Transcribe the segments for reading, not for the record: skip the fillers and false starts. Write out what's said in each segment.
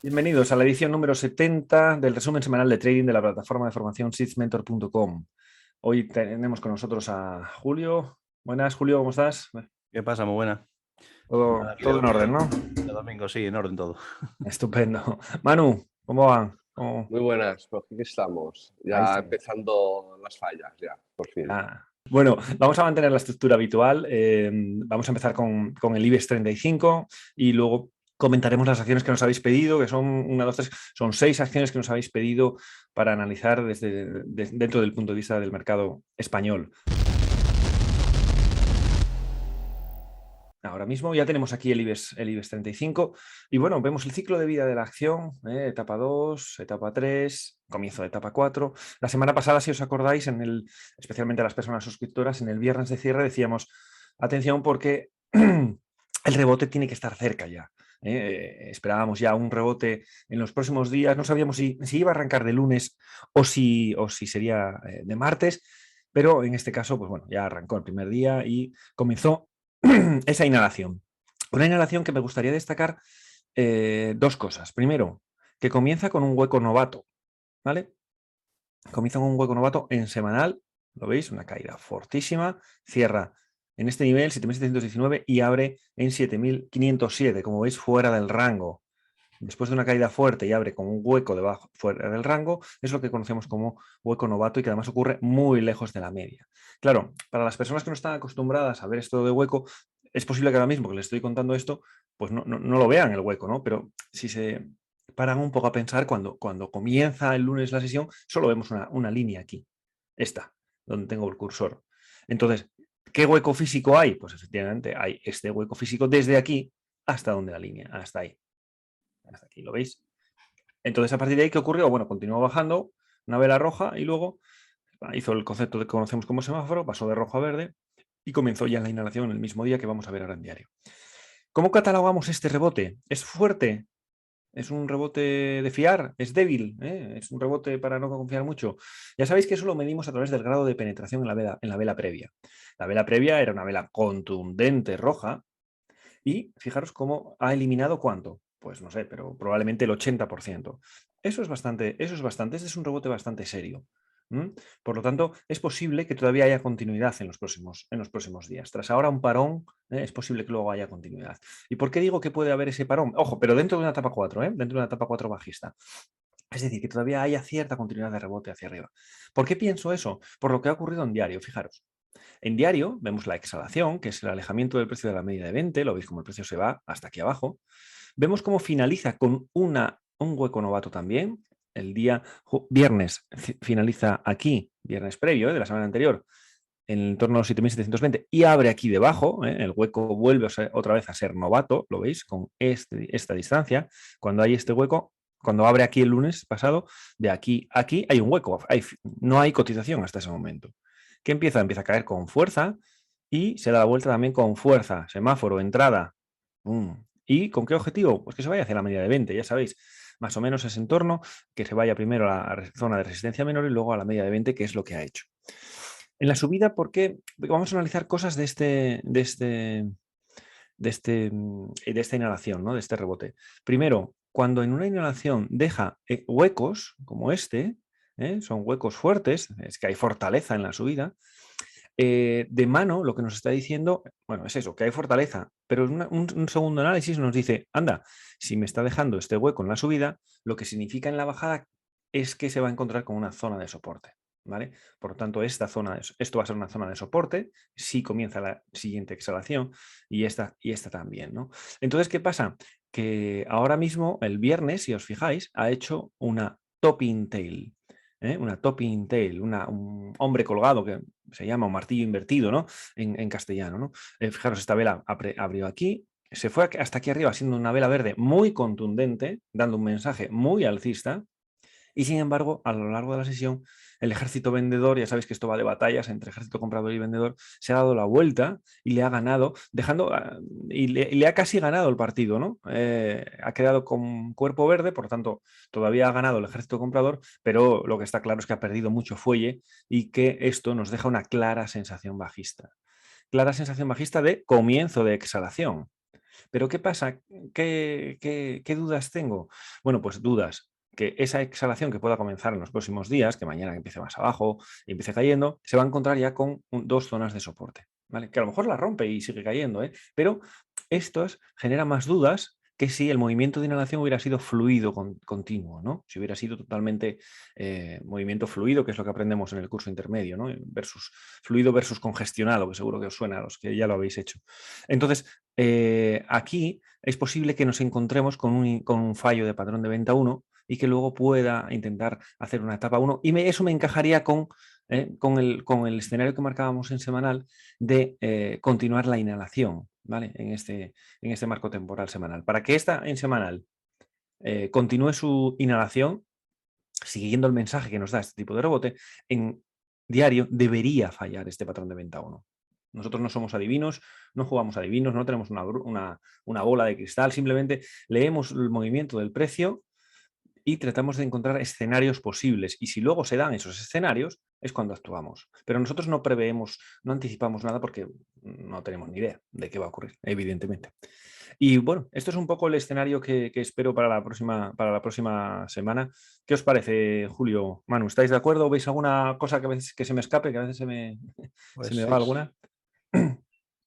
Bienvenidos a la edición número 70 del resumen semanal de trading de la plataforma de formación seedsmentor.com. Hoy tenemos con nosotros a Julio. Buenas, Julio, ¿cómo estás? ¿Qué pasa? Muy buena. Aquí Todo en orden, ¿no? de domingo, sí, en orden todo. Estupendo. Manu, ¿cómo van? Muy buenas, por aquí estamos. Ahí Ya estamos. empezando las fallas, ya, por fin. Bueno, vamos a mantener la estructura habitual. Vamos a empezar con el IBEX 35 y luego comentaremos las acciones que nos habéis pedido, que son una, dos, tres, son 6 acciones que nos habéis pedido para analizar dentro del punto de vista del mercado español. Ahora mismo ya tenemos aquí el IBEX 35 y bueno, vemos el ciclo de vida de la acción, etapa 2, etapa 3, comienzo de etapa 4. La semana pasada, si os acordáis, especialmente las personas suscriptoras, en el viernes de cierre decíamos, atención porque el rebote tiene que estar cerca ya. Esperábamos ya un rebote en los próximos días, no sabíamos si iba a arrancar de lunes o si sería de martes, pero en este caso, pues bueno, ya arrancó el primer día y comenzó esa inhalación. Una inhalación que me gustaría destacar dos cosas. Primero, que comienza con un hueco novato, ¿vale? Comienza con un hueco novato en semanal, ¿lo veis? Una caída fortísima, cierra en este nivel 7.719 y abre en 7.507, como veis, fuera del rango. Después de una caída fuerte y abre con un hueco debajo, fuera del rango, es lo que conocemos como hueco novato y que además ocurre muy lejos de la media. Claro, para las personas que no están acostumbradas a ver esto de hueco, es posible que ahora mismo que les estoy contando esto, pues no lo vean el hueco, ¿no? Pero si se paran un poco a pensar, cuando comienza el lunes la sesión, solo vemos una línea aquí, esta, donde tengo el cursor. Entonces, ¿qué hueco físico hay? Pues efectivamente hay este hueco físico desde aquí hasta donde la línea, hasta ahí. Hasta aquí, ¿lo veis? Entonces, a partir de ahí, ¿qué ocurrió? Bueno, continuó bajando, una vela roja y luego hizo el concepto que conocemos como semáforo, pasó de rojo a verde y comenzó ya la inhalación el mismo día que vamos a ver ahora en diario. ¿Cómo catalogamos este rebote? ¿Es fuerte? ¿Es un rebote de fiar? ¿Es débil? ¿Es un rebote para no confiar mucho? Ya sabéis que eso lo medimos a través del grado de penetración en la vela previa. La vela previa era una vela contundente roja y fijaros cómo ha eliminado ¿cuánto? Pues no sé, pero probablemente el 80%. Eso es bastante, este es un rebote bastante serio. Por lo tanto, es posible que todavía haya continuidad en los próximos días. Tras ahora un parón, es posible que luego haya continuidad. ¿Y por qué digo que puede haber ese parón? Ojo, pero dentro de una etapa 4, dentro de una etapa 4 bajista. Es decir, que todavía haya cierta continuidad de rebote hacia arriba. ¿Por qué pienso eso? Por lo que ha ocurrido en diario, fijaros. En diario vemos la exhalación, que es el alejamiento del precio de la media de 20, lo veis como el precio se va hasta aquí abajo. Vemos cómo finaliza con un hueco novato también. El día viernes finaliza aquí, viernes previo de la semana anterior, en torno a los 7.720 y abre aquí debajo. El hueco vuelve otra vez a ser novato, lo veis, con esta distancia. Cuando hay este hueco, cuando abre aquí el lunes pasado, de aquí a aquí hay un hueco, no hay cotización hasta ese momento. ¿Qué empieza? Empieza a caer con fuerza y se da la vuelta también con fuerza. Semáforo, entrada. ¿Y con qué objetivo? Pues que se vaya hacia la media de 20, ya sabéis, más o menos ese entorno, que se vaya primero a la zona de resistencia menor y luego a la media de 20, que es lo que ha hecho. En la subida, ¿por qué? Porque vamos a analizar cosas de esta inhalación, ¿no? De este rebote. Primero, cuando en una inhalación deja huecos como este, son huecos fuertes, es que hay fortaleza en la subida, de mano lo que nos está diciendo, bueno, es eso, que hay fortaleza, pero un segundo análisis nos dice, anda, si me está dejando este hueco en la subida, lo que significa en la bajada es que se va a encontrar con una zona de soporte. ¿Vale? Por lo tanto, esto va a ser una zona de soporte si comienza la siguiente exhalación y esta también, ¿no? Entonces, ¿qué pasa? Que ahora mismo, el viernes, si os fijáis, ha hecho una topping tail. Una topping tail, un hombre colgado que se llama un martillo invertido, ¿no? En castellano, ¿no? Fijaros, esta vela abrió aquí, se fue hasta aquí arriba siendo una vela verde muy contundente, dando un mensaje muy alcista. Y sin embargo, a lo largo de la sesión, el ejército vendedor, ya sabéis que esto va de batallas entre ejército comprador y vendedor, se ha dado la vuelta y le ha ganado, y le ha casi ganado el partido, ¿no? Ha quedado con cuerpo verde, por lo tanto, todavía ha ganado el ejército comprador, pero lo que está claro es que ha perdido mucho fuelle y que esto nos deja una clara sensación bajista. Clara sensación bajista de comienzo de exhalación. Pero ¿qué pasa? ¿Qué dudas tengo? Bueno, pues dudas. Que esa exhalación que pueda comenzar en los próximos días, que mañana empiece más abajo y empiece cayendo, se va a encontrar ya con dos zonas de soporte, ¿vale? Que a lo mejor la rompe y sigue cayendo, ¿eh? Pero estos generan más dudas que si el movimiento de inhalación hubiera sido fluido continuo, ¿no? Si hubiera sido totalmente movimiento fluido, que es lo que aprendemos en el curso intermedio, ¿no? Versus fluido versus congestionado, que seguro que os suena a los que ya lo habéis hecho. Entonces, aquí es posible que nos encontremos con un fallo de patrón de venta 1 y que luego pueda intentar hacer una etapa 1 y eso me encajaría con el escenario que marcábamos en semanal de continuar la inhalación, ¿vale? En este marco temporal semanal. Para que esta en semanal continúe su inhalación, siguiendo el mensaje que nos da este tipo de rebote, en diario debería fallar este patrón de venta 1. Nosotros no somos adivinos, no jugamos adivinos, no tenemos una bola de cristal, simplemente leemos el movimiento del precio y tratamos de encontrar escenarios posibles. Y si luego se dan esos escenarios, es cuando actuamos. Pero nosotros no preveemos, no anticipamos nada porque no tenemos ni idea de qué va a ocurrir, evidentemente. Y bueno, esto es un poco el escenario que espero para la próxima semana. ¿Qué os parece, Julio? Manu, ¿estáis de acuerdo? ¿Veis alguna cosa que a veces que se me escape, que a veces se me Pues sí, va alguna?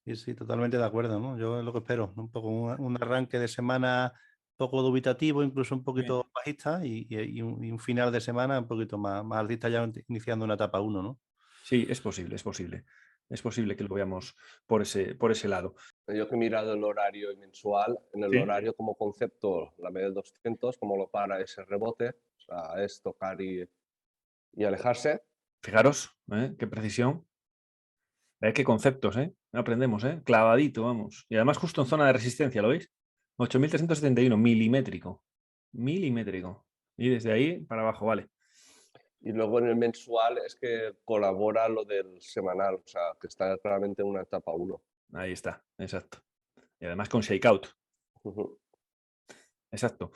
sí, totalmente de acuerdo, ¿no? Yo es lo que espero, un poco un arranque de semana un poco dubitativo, incluso un poquito bajista, y un final de semana un poquito más alcista, ya iniciando una etapa 1, ¿no? Sí, es posible, es posible. Es posible que lo veamos por ese lado. Yo que he mirado el horario mensual, en el ¿Sí? horario como concepto, la media de 200, como lo para ese rebote, o sea, es tocar y alejarse. Fijaros, qué precisión. Qué conceptos, aprendemos, clavadito, vamos. Y además justo en zona de resistencia, ¿lo veis? 8.371, milimétrico. Milimétrico. Y desde ahí para abajo, vale. Y luego en el mensual es que colabora lo del semanal, o sea, que está claramente en una etapa 1. Ahí está, exacto. Y además con shakeout. Exacto.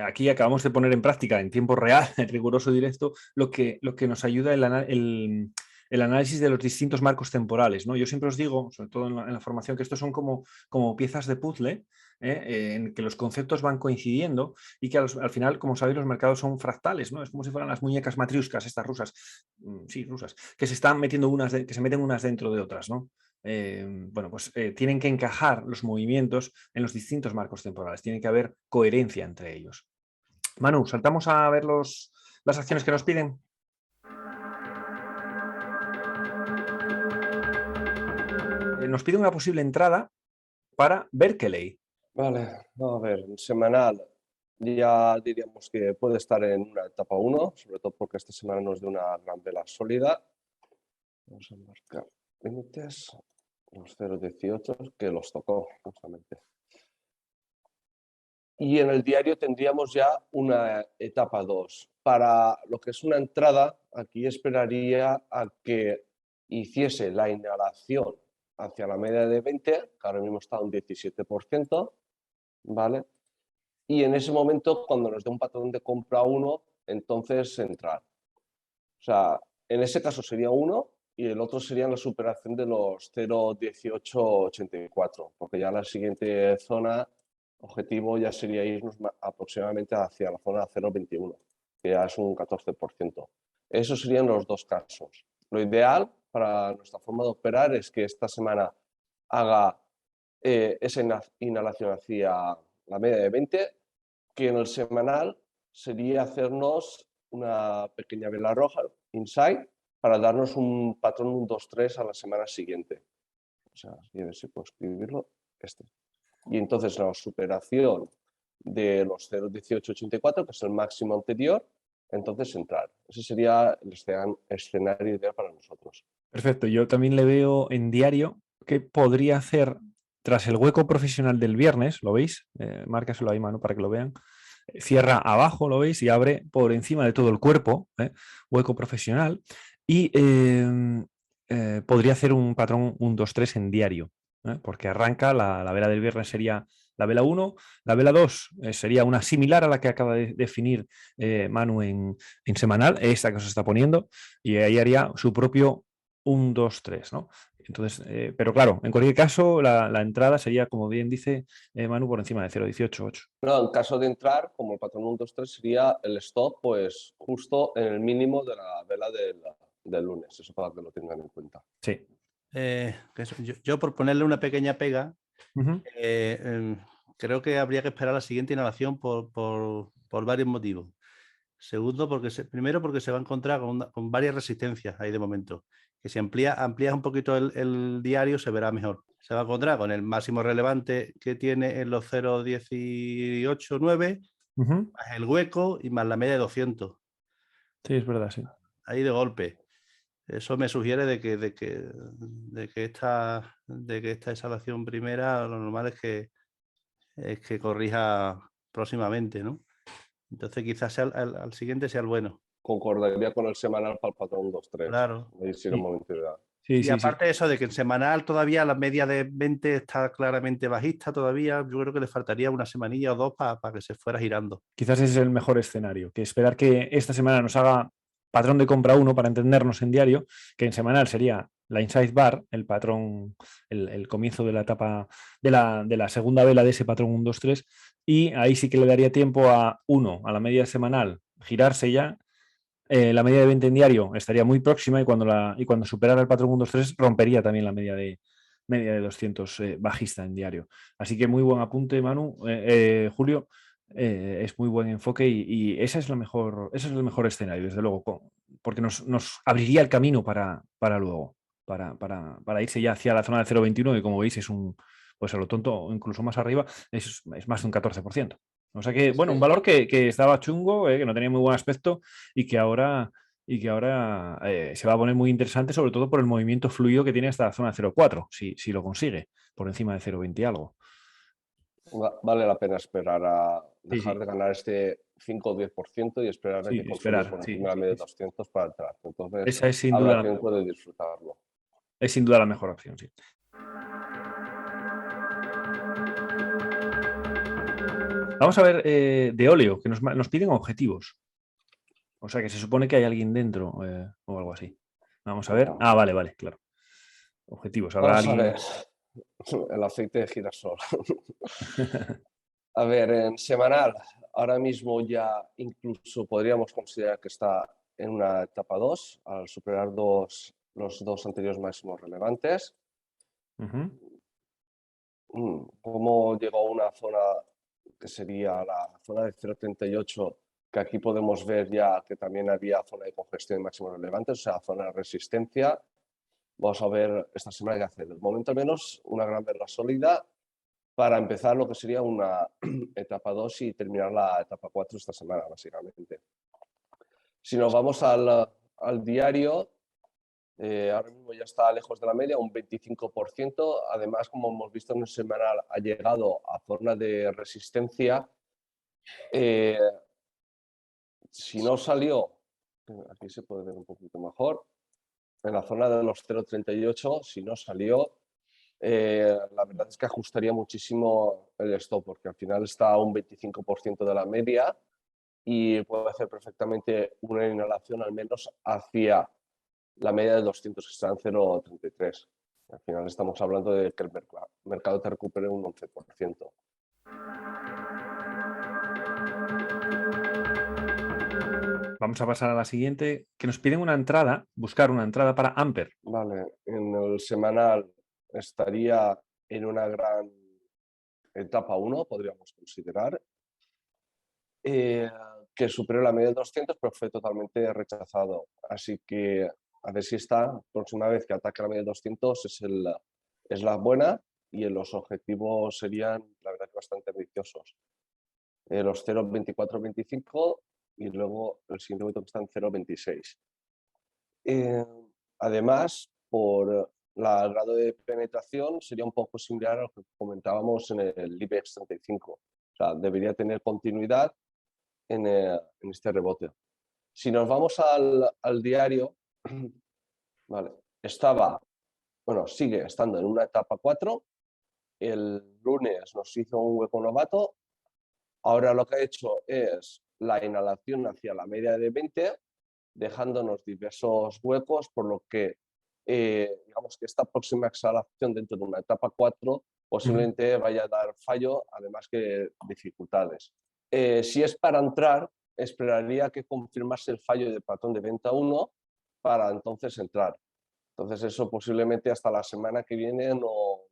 Aquí acabamos de poner en práctica en tiempo real, en riguroso directo, lo que nos ayuda el análisis de los distintos marcos temporales, ¿no? Yo siempre os digo, sobre todo en la formación, que estos son como piezas de puzzle, en que los conceptos van coincidiendo y que al final, como sabéis, los mercados son fractales, ¿no? Es como si fueran las muñecas matriuscas, estas rusas, sí, rusas, que se están metiendo que se meten unas dentro de otras, ¿no? Bueno, pues tienen que encajar los movimientos en los distintos marcos temporales, tiene que haber coherencia entre ellos. Manu, saltamos a ver las acciones que nos piden. Nos pide una posible entrada para Berkeley. Vale, a ver, en semanal ya diríamos que puede estar en una etapa 1, sobre todo porque esta semana nos da una gran vela sólida. Vamos a marcar límites, los 0,18 que los tocó justamente. Y en el diario tendríamos ya una etapa 2. Para lo que es una entrada, aquí esperaría a que hiciese la inhalación hacia la media de 20, que ahora mismo está un 17%, ¿vale? Y en ese momento, cuando nos dé un patrón de compra 1, entonces entrar. O sea, en ese caso sería 1 y el otro sería la superación de los 0,1884, porque ya la siguiente zona objetivo ya sería irnos aproximadamente hacia la zona 0,21, que ya es un 14%. Esos serían los dos casos. Lo ideal para nuestra forma de operar es que esta semana haga esa inhalación hacia la media de 20, que en el semanal sería hacernos una pequeña vela roja, inside, para darnos un patrón, un 2-3 a la semana siguiente. O sea, a ver si puedo escribirlo. Y entonces la superación de los 0,1884, que es el máximo anterior, entonces entrar. Ese sería el escenario ideal para nosotros. Perfecto, yo también le veo en diario que podría hacer tras el hueco profesional del viernes, ¿lo veis? Márcaselo ahí, mano, para que lo vean. Cierra abajo, ¿lo veis? Y abre por encima de todo el cuerpo, hueco profesional. Y podría hacer un patrón 1, 2, 3 en diario, porque arranca, la vela del viernes sería la vela 1, la vela 2 sería una similar a la que acaba de definir Manu en semanal, esta que os está poniendo, y ahí haría su propio 1, 2, 3, ¿no? Entonces, pero claro, en cualquier caso, la entrada sería, como bien dice Manu, por encima de 0,18,8. No, en caso de entrar, como el patrón 1, 2, 3, sería el stop, pues justo en el mínimo de la vela del lunes. Eso para que lo tengan en cuenta. Sí. Yo por ponerle una pequeña pega, Ujú. creo que habría que esperar la siguiente inhalación por varios motivos. Segundo, primero porque se va a encontrar con varias resistencias ahí de momento. Que si amplías un poquito el diario se verá mejor. Se va a encontrar con el máximo relevante que tiene en los 0,189, Ujú. más el hueco y más la media de 200. Sí, es verdad, sí. Ahí de golpe. Eso me sugiere de que esta exhalación primera, lo normal es que corrija próximamente, ¿no? Entonces quizás al siguiente sea el bueno. Concordaría con el semanal para el patrón 2, 3. Claro. Ahí sí, el momento ideal. Sí, Y sí, sí. aparte de eso, de que en semanal todavía la media de 20 está claramente bajista todavía, yo creo que le faltaría una semanilla o dos para que se fuera girando. Quizás ese es el mejor escenario, que esperar que esta semana nos haga patrón de compra 1 para entendernos en diario, que en semanal sería la inside bar, el patrón, el comienzo de la etapa de la segunda vela de ese patrón 1, 2, 3, y ahí sí que le daría tiempo a 1, a la media semanal, girarse ya. La media de 20 en diario estaría muy próxima y cuando superara el patrón 1, 2, 3 rompería también la media de 200 bajista en diario. Así que muy buen apunte, Manu. Julio, es muy buen enfoque y ese es el mejor escenario, desde luego, porque nos abriría el camino para luego, para irse ya hacia la zona de 0,21 y como veis es pues a lo tonto, incluso más arriba, es más de un 14%. O sea que, bueno, un valor que estaba chungo, que no tenía muy buen aspecto y que ahora se va a poner muy interesante, sobre todo por el movimiento fluido que tiene hasta la zona 0,4, si lo consigue, por encima de 0,20 y algo. Vale la pena esperar a Sí, dejar sí. de ganar este 5 o 10% y esperar a Sí, que consume esperar. por Sí, encima de la sí, media de sí. 200 para entrar. Entonces, Esa habrá tiempo de disfrutarlo. es sin duda la mejor opción, sí. Vamos a ver de óleo, que nos piden objetivos. O sea que se supone que hay alguien dentro o algo así. Vamos a ver. Ah, vale, claro. Objetivos. Habrá Vamos a alguien. ver el aceite de girasol. A ver, en semanal, ahora mismo ya incluso podríamos considerar que está en una etapa 2, al superar los dos anteriores máximos relevantes. Ujú. ¿Cómo llegó a una zona que sería la zona de 0,38, que aquí podemos ver ya que también había zona de congestión de máximos relevantes, o sea, zona de resistencia? Vamos a ver esta semana qué hacer. De momento al menos una gran vela sólida para empezar lo que sería una etapa 2 y terminar la etapa 4 esta semana, básicamente. Si nos vamos al diario, ahora mismo ya está lejos de la media, un 25%. Además, como hemos visto en el semanal, ha llegado a zona de resistencia. Si no salió, aquí se puede ver un poquito mejor, en la zona de los 0,38, si no salió, la verdad es que ajustaría muchísimo el stop, porque al final está a un 25% de la media y puede hacer perfectamente una inhalación al menos hacia la media de 200, que está en 0,33. Al final estamos hablando de que el mercado te recupere un 11%. Vamos a pasar a la siguiente, que nos piden buscar una entrada para Amper. Vale, en el semanal estaría en una gran etapa 1, podríamos considerar, que superó la media de 200, pero fue totalmente rechazado. Así que a ver si esta próxima vez que ataque la media de 200 es la buena y los objetivos serían, la verdad, bastante ambiciosos. Los 0,24-25 y luego el siguiente momento que está en 0,26. Además, por el grado de penetración sería un poco similar a lo que comentábamos en el IBEX 35. O sea, debería tener continuidad en este rebote. Si nos vamos al diario, vale, sigue estando en una etapa 4. El lunes nos hizo un hueco novato. Ahora lo que ha hecho es la inhalación hacia la media de 20, dejándonos diversos huecos, por lo que digamos que esta próxima exhalación dentro de una etapa 4 posiblemente vaya a dar fallo, además que dificultades. Si es para entrar, esperaría que confirmase el fallo de patrón de venta 1 para entonces entrar. Entonces eso posiblemente hasta la semana que viene no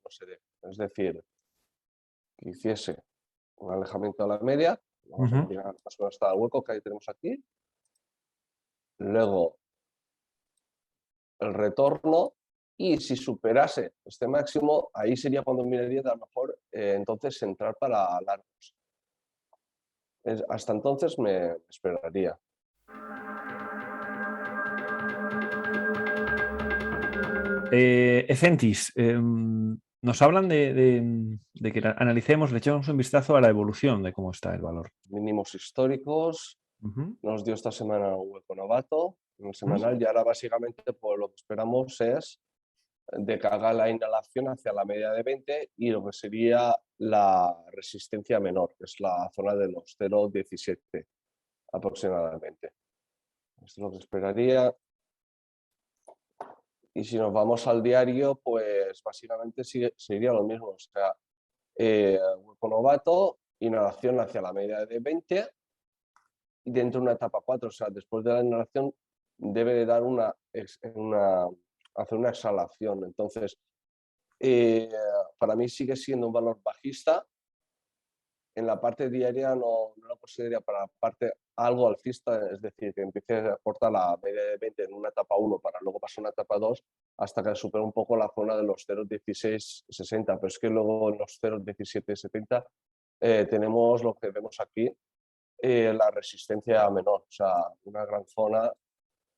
se dé. Es decir, que hiciese un alejamiento a la media, vamos a mirar más o menos hasta el hueco que ahí tenemos aquí, luego el retorno, y si superase este máximo, ahí sería cuando miraría de a lo mejor entonces entrar para largos. Hasta entonces me esperaría. Ecentis, nos hablan de que analicemos, le echamos un vistazo a la evolución de cómo está el valor. Mínimos históricos, nos dio esta semana un hueco novato en el semanal, y ahora básicamente pues, lo que esperamos es de que haga la inhalación hacia la media de 20 y lo que sería la resistencia menor, que es la zona de los 0,17 aproximadamente. Esto es lo que esperaría. Y si nos vamos al diario, pues básicamente seguiría lo mismo. O sea, hueco novato, inhalación hacia la media de 20 y dentro de una etapa 4. O sea, después de la inhalación debe de dar hacer una exhalación. Entonces, para mí sigue siendo un valor bajista. En la parte diaria no lo consideraría para la parte algo alcista, es decir, que empiece a cortar la media de 20 en una etapa 1 para luego pasar a una etapa 2 hasta que supere un poco la zona de los 0,1660, pero es que luego en los 0,1770 tenemos lo que vemos aquí, la resistencia menor, o sea, una gran zona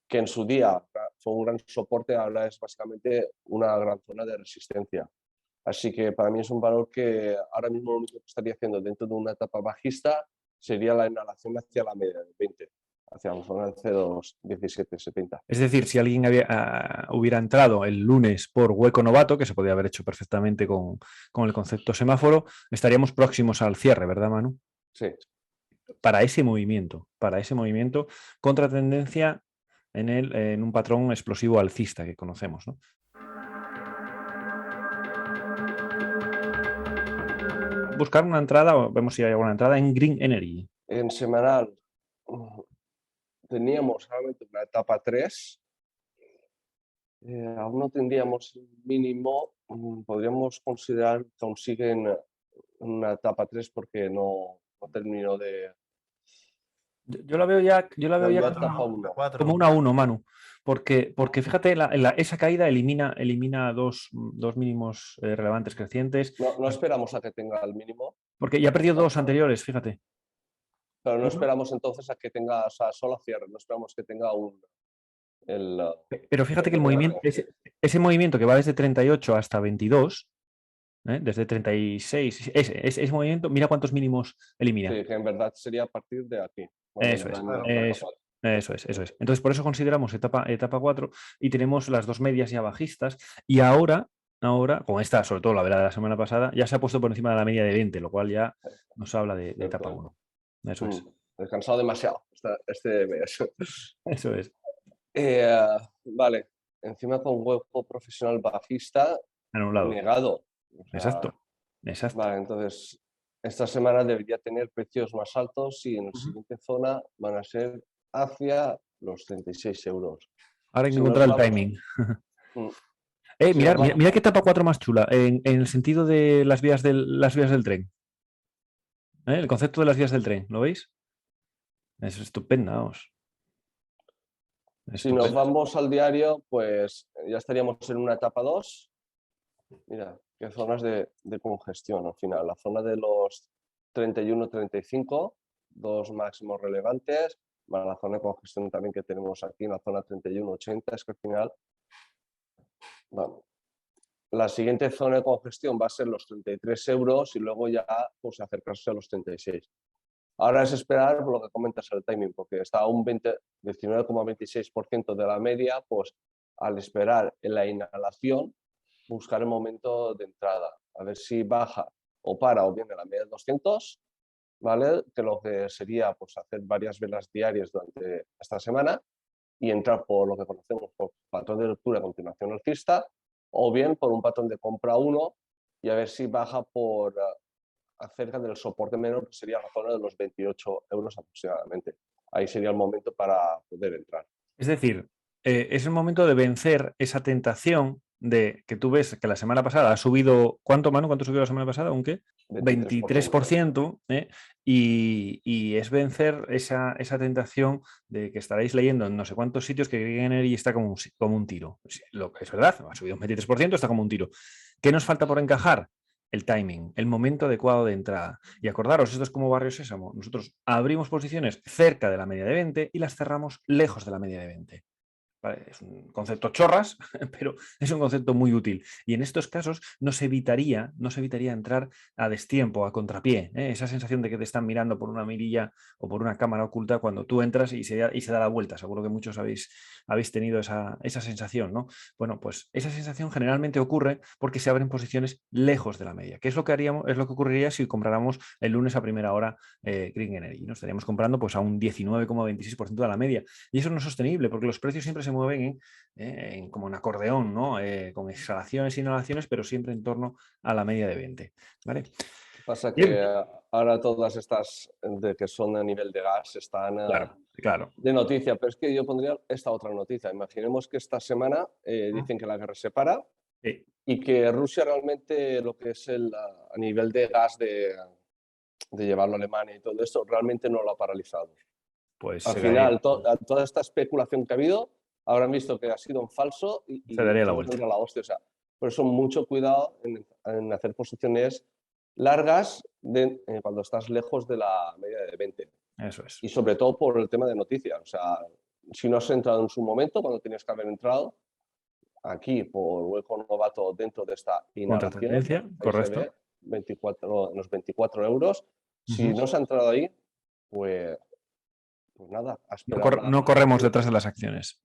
que en su día fue un gran soporte, ahora es básicamente una gran zona de resistencia. Así que para mí es un valor que ahora mismo lo único que estaría haciendo dentro de una etapa bajista sería la inhalación hacia la media de 20, hacia la zona de 0,1770. Es decir, si alguien hubiera entrado el lunes por hueco novato, que se podía haber hecho perfectamente con el concepto semáforo, estaríamos próximos al cierre, ¿verdad, Manu? Sí. Para ese movimiento, contra tendencia en un patrón explosivo alcista que conocemos, ¿no? Buscar una entrada, o vemos si hay alguna entrada en Green Energy. En semanal teníamos solamente una etapa 3. Aún no tendríamos mínimo, podríamos considerar que aún sigue en una etapa 3 porque no terminó de... Yo la veo ya, como una 1, Manu, porque fíjate, esa caída elimina dos mínimos relevantes crecientes. No esperamos a que tenga el mínimo. Porque ya ha perdido dos anteriores, fíjate. Pero no esperamos entonces a que tenga, o sea, solo cierre, no esperamos que tenga Pero fíjate que el movimiento, ese movimiento que va desde 38 hasta 22, desde 36, ese movimiento, mira cuántos mínimos elimina. Sí, que en verdad sería a partir de aquí. Eso es. Entonces, por eso consideramos etapa 4 y tenemos las dos medias ya bajistas. Y ahora, con esta, sobre todo la velada de la semana pasada, ya se ha puesto por encima de la media de 20, lo cual ya nos habla de etapa 1. Eso es. Descansado demasiado este mes. Eso es. Vale, encima con hueco profesional bajista anulado. Negado. O sea, Exacto. Vale, entonces esta semana debería tener precios más altos y en la siguiente zona van a ser hacia los 36 euros. Ahora hay que encontrar el timing. Mira qué etapa 4 más chula, en el sentido de las vías del tren. El concepto de las vías del tren, ¿lo veis? Es estupenda, Si nos vamos al diario, pues ya estaríamos en una etapa 2. Mira, qué zonas de congestión al final. La zona de los 31-35, dos máximos relevantes, más la zona de congestión también que tenemos aquí en la zona 31-80, es que al final, vamos. La siguiente zona de congestión va a ser los 33 euros y luego ya pues, acercarse a los 36. Ahora es esperar por lo que comentas el timing, porque está a un 19,26% de la media, pues al esperar en la inhalación, buscar el momento de entrada, a ver si baja o para o viene la media de 200, ¿vale? Que lo que sería pues, hacer varias velas diarias durante esta semana y entrar por lo que conocemos por patrón de lectura a continuación alcista, o bien por un patrón de compra 1 y a ver si baja por acerca del soporte menor, que sería la zona de los 28 euros aproximadamente. Ahí sería el momento para poder entrar. Es decir, es el momento de vencer esa tentación de que tú ves que la semana pasada ha subido, ¿cuánto, Manu? ¿Cuánto subió la semana pasada? ¿Un qué? 23%, y es vencer esa tentación de que estaréis leyendo en no sé cuántos sitios que Green Energy está como un tiro. Lo que es verdad, ha subido un 23%, está como un tiro. ¿Qué nos falta por encajar? El timing, el momento adecuado de entrada. Y acordaros, esto es como Barrio Sésamo. Nosotros abrimos posiciones cerca de la media de 20 y las cerramos lejos de la media de 20. ¿Vale? Es un concepto chorras, pero es un concepto muy útil. Y en estos casos no se evitaría entrar a destiempo, a contrapié. Esa sensación de que te están mirando por una mirilla o por una cámara oculta cuando tú entras y se da la vuelta. Seguro que muchos habéis tenido esa sensación, ¿no? Bueno, pues esa sensación generalmente ocurre porque se abren posiciones lejos de la media. ¿Qué es lo que haríamos? Es lo que ocurriría si compráramos el lunes a primera hora Green Energy, ¿no? Estaríamos comprando pues a un 19,26% de la media. Y eso no es sostenible porque los precios siempre se mueven como un acordeón, ¿no? Con exhalaciones e inhalaciones, pero siempre en torno a la media de 20. ¿Vale? Pasa Bien. que ahora todas estas de que son a nivel de gas están Claro. de noticia, pero es que yo pondría esta otra noticia. Imaginemos que esta semana dicen que la guerra se para Sí. y que Rusia realmente lo que es a nivel de gas de llevarlo a Alemania y todo esto realmente no lo ha paralizado. Pues Al se final, daría, toda esta especulación que ha habido, habrán visto que ha sido un falso se y daría la todo vuelta. tendrá la hostia. O sea, por eso mucho cuidado en hacer posiciones largas cuando estás lejos de la media de 20. Eso es. Y sobre todo por el tema de noticias. O sea, si no has entrado en su momento, cuando tienes que haber entrado, aquí por hueco novato dentro de esta Contra inhalación, tendencia, ahí se correcto. ve 24, los 24 euros. Si no se ha entrado ahí, pues nada, a esperar No la corremos detrás de continuación. las acciones.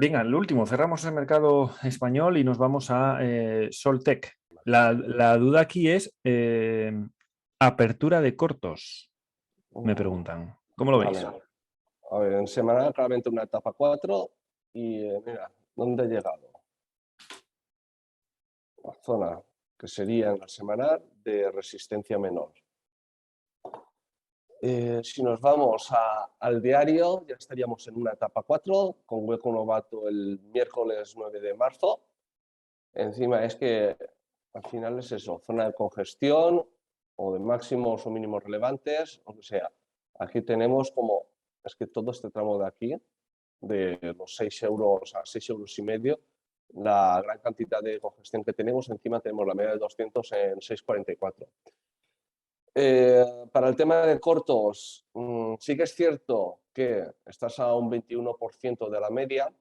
Venga, el último, cerramos el mercado español y nos vamos a Soltec. La duda aquí es apertura de cortos, me preguntan. ¿Cómo lo veis? Vale. A ver, en semanal claramente una etapa 4 y mira, ¿dónde he llegado? La zona que sería en la semanal de resistencia menor. Si nos vamos al diario, ya estaríamos en una etapa 4 con hueco novato el miércoles 9 de marzo. Encima es que al final es eso, zona de congestión o de máximos o mínimos relevantes, o sea, aquí tenemos como, es que todo este tramo de aquí, de los 6 euros a 6 euros y medio, la gran cantidad de congestión que tenemos, encima tenemos la media de 200 en 6,44. Para el tema de cortos, sí que es cierto que estás a un 21% de la media.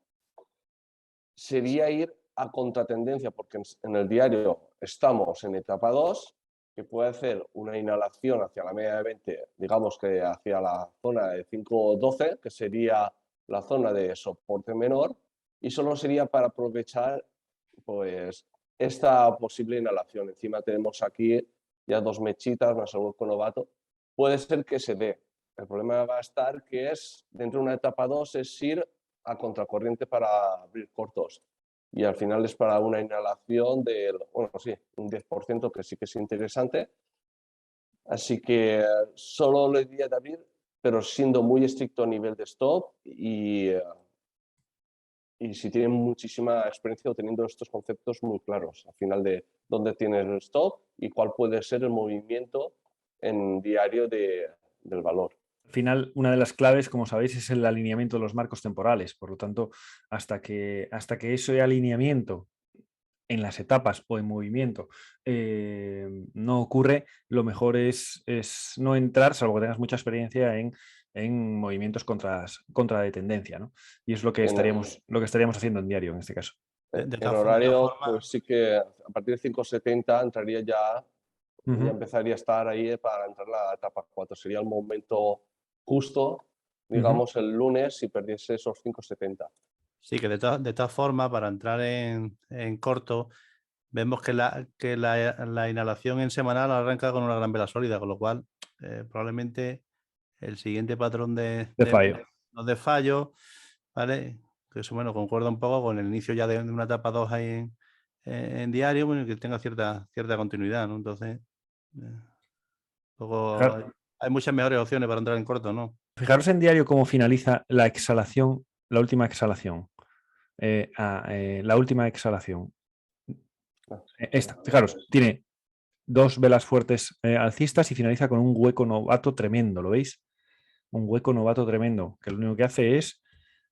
Sería ir a contratendencia, porque en el diario estamos en etapa 2, que puede hacer una inhalación hacia la media de 20, digamos que hacia la zona de 5,12, que sería la zona de soporte menor, y solo sería para aprovechar pues, esta posible inhalación. Encima tenemos aquí ya dos mechitas más el hueco novato. Puede ser que se dé. El problema va a estar que es, dentro de una etapa 2, es ir a contracorriente para abrir cortos. Y al final es para una inhalación del, bueno, sí, un 10%, que sí que es interesante. Así que solo le diría de abrir, pero siendo muy estricto a nivel de stop y si tienen muchísima experiencia o teniendo estos conceptos muy claros al final de dónde tienes el stop y cuál puede ser el movimiento en diario del valor. Al final, una de las claves, como sabéis, es el alineamiento de los marcos temporales. Por lo tanto, hasta que ese alineamiento en las etapas o en movimiento no ocurre, lo mejor es no entrar, salvo que tengas mucha experiencia en movimientos contra de tendencia, ¿no? Y es lo que estaríamos haciendo en diario en este caso. En horario, pues sí que a partir de 5,70 entraría ya empezaría a estar ahí para entrar la etapa 4. Sería el momento justo, digamos, el lunes si perdiese esos 5,70. Sí, que de todas formas, para entrar en corto, vemos que la inhalación en semanal arranca con una gran vela sólida, con lo cual probablemente el siguiente patrón De fallo. de fallo, ¿vale? Que eso, bueno, concuerda un poco con el inicio ya de una etapa 2 ahí en diario, bueno, que tenga cierta continuidad, ¿no? Entonces, luego hay muchas mejores opciones para entrar en corto, ¿no? Fijaros en diario cómo finaliza la exhalación, la última exhalación. La última exhalación. Esta, fijaros, tiene dos velas fuertes alcistas y finaliza con un hueco novato tremendo, ¿lo veis? Un hueco novato tremendo, que lo único que hace es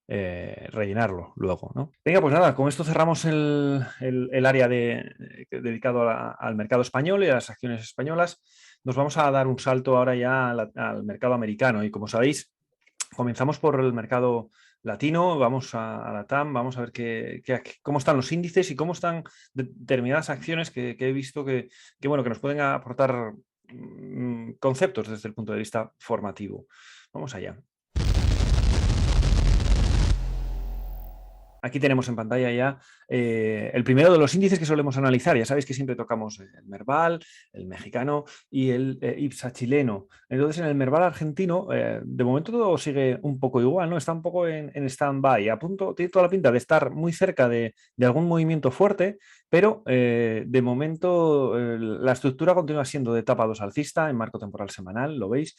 rellenarlo luego, ¿no? Venga, pues nada, con esto cerramos el área dedicado al mercado español y a las acciones españolas. Nos vamos a dar un salto ahora ya al mercado americano y como sabéis, comenzamos por el mercado latino, vamos a la TAM, vamos a ver cómo están los índices y cómo están determinadas acciones que he visto que nos pueden aportar conceptos desde el punto de vista formativo. Vamos allá. Aquí tenemos en pantalla ya el primero de los índices que solemos analizar. Ya sabéis que siempre tocamos el Merval, el mexicano y el IPSA chileno. Entonces, en el Merval argentino, de momento todo sigue un poco igual, ¿no? Está un poco en stand-by. A punto, tiene toda la pinta de estar muy cerca de algún movimiento fuerte, pero de momento la estructura continúa siendo de etapa 2 alcista en marco temporal semanal, ¿lo veis?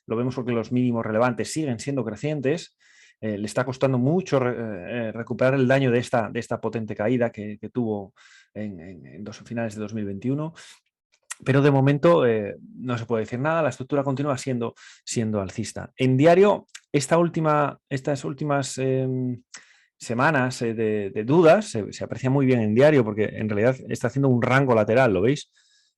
Lo vemos porque los mínimos relevantes siguen siendo crecientes. Le está costando mucho recuperar el daño de esta potente caída que tuvo en finales de 2021. Pero de momento no se puede decir nada, la estructura continúa siendo alcista. En diario, estas últimas semanas de dudas se aprecia muy bien en diario porque en realidad está haciendo un rango lateral, ¿lo veis?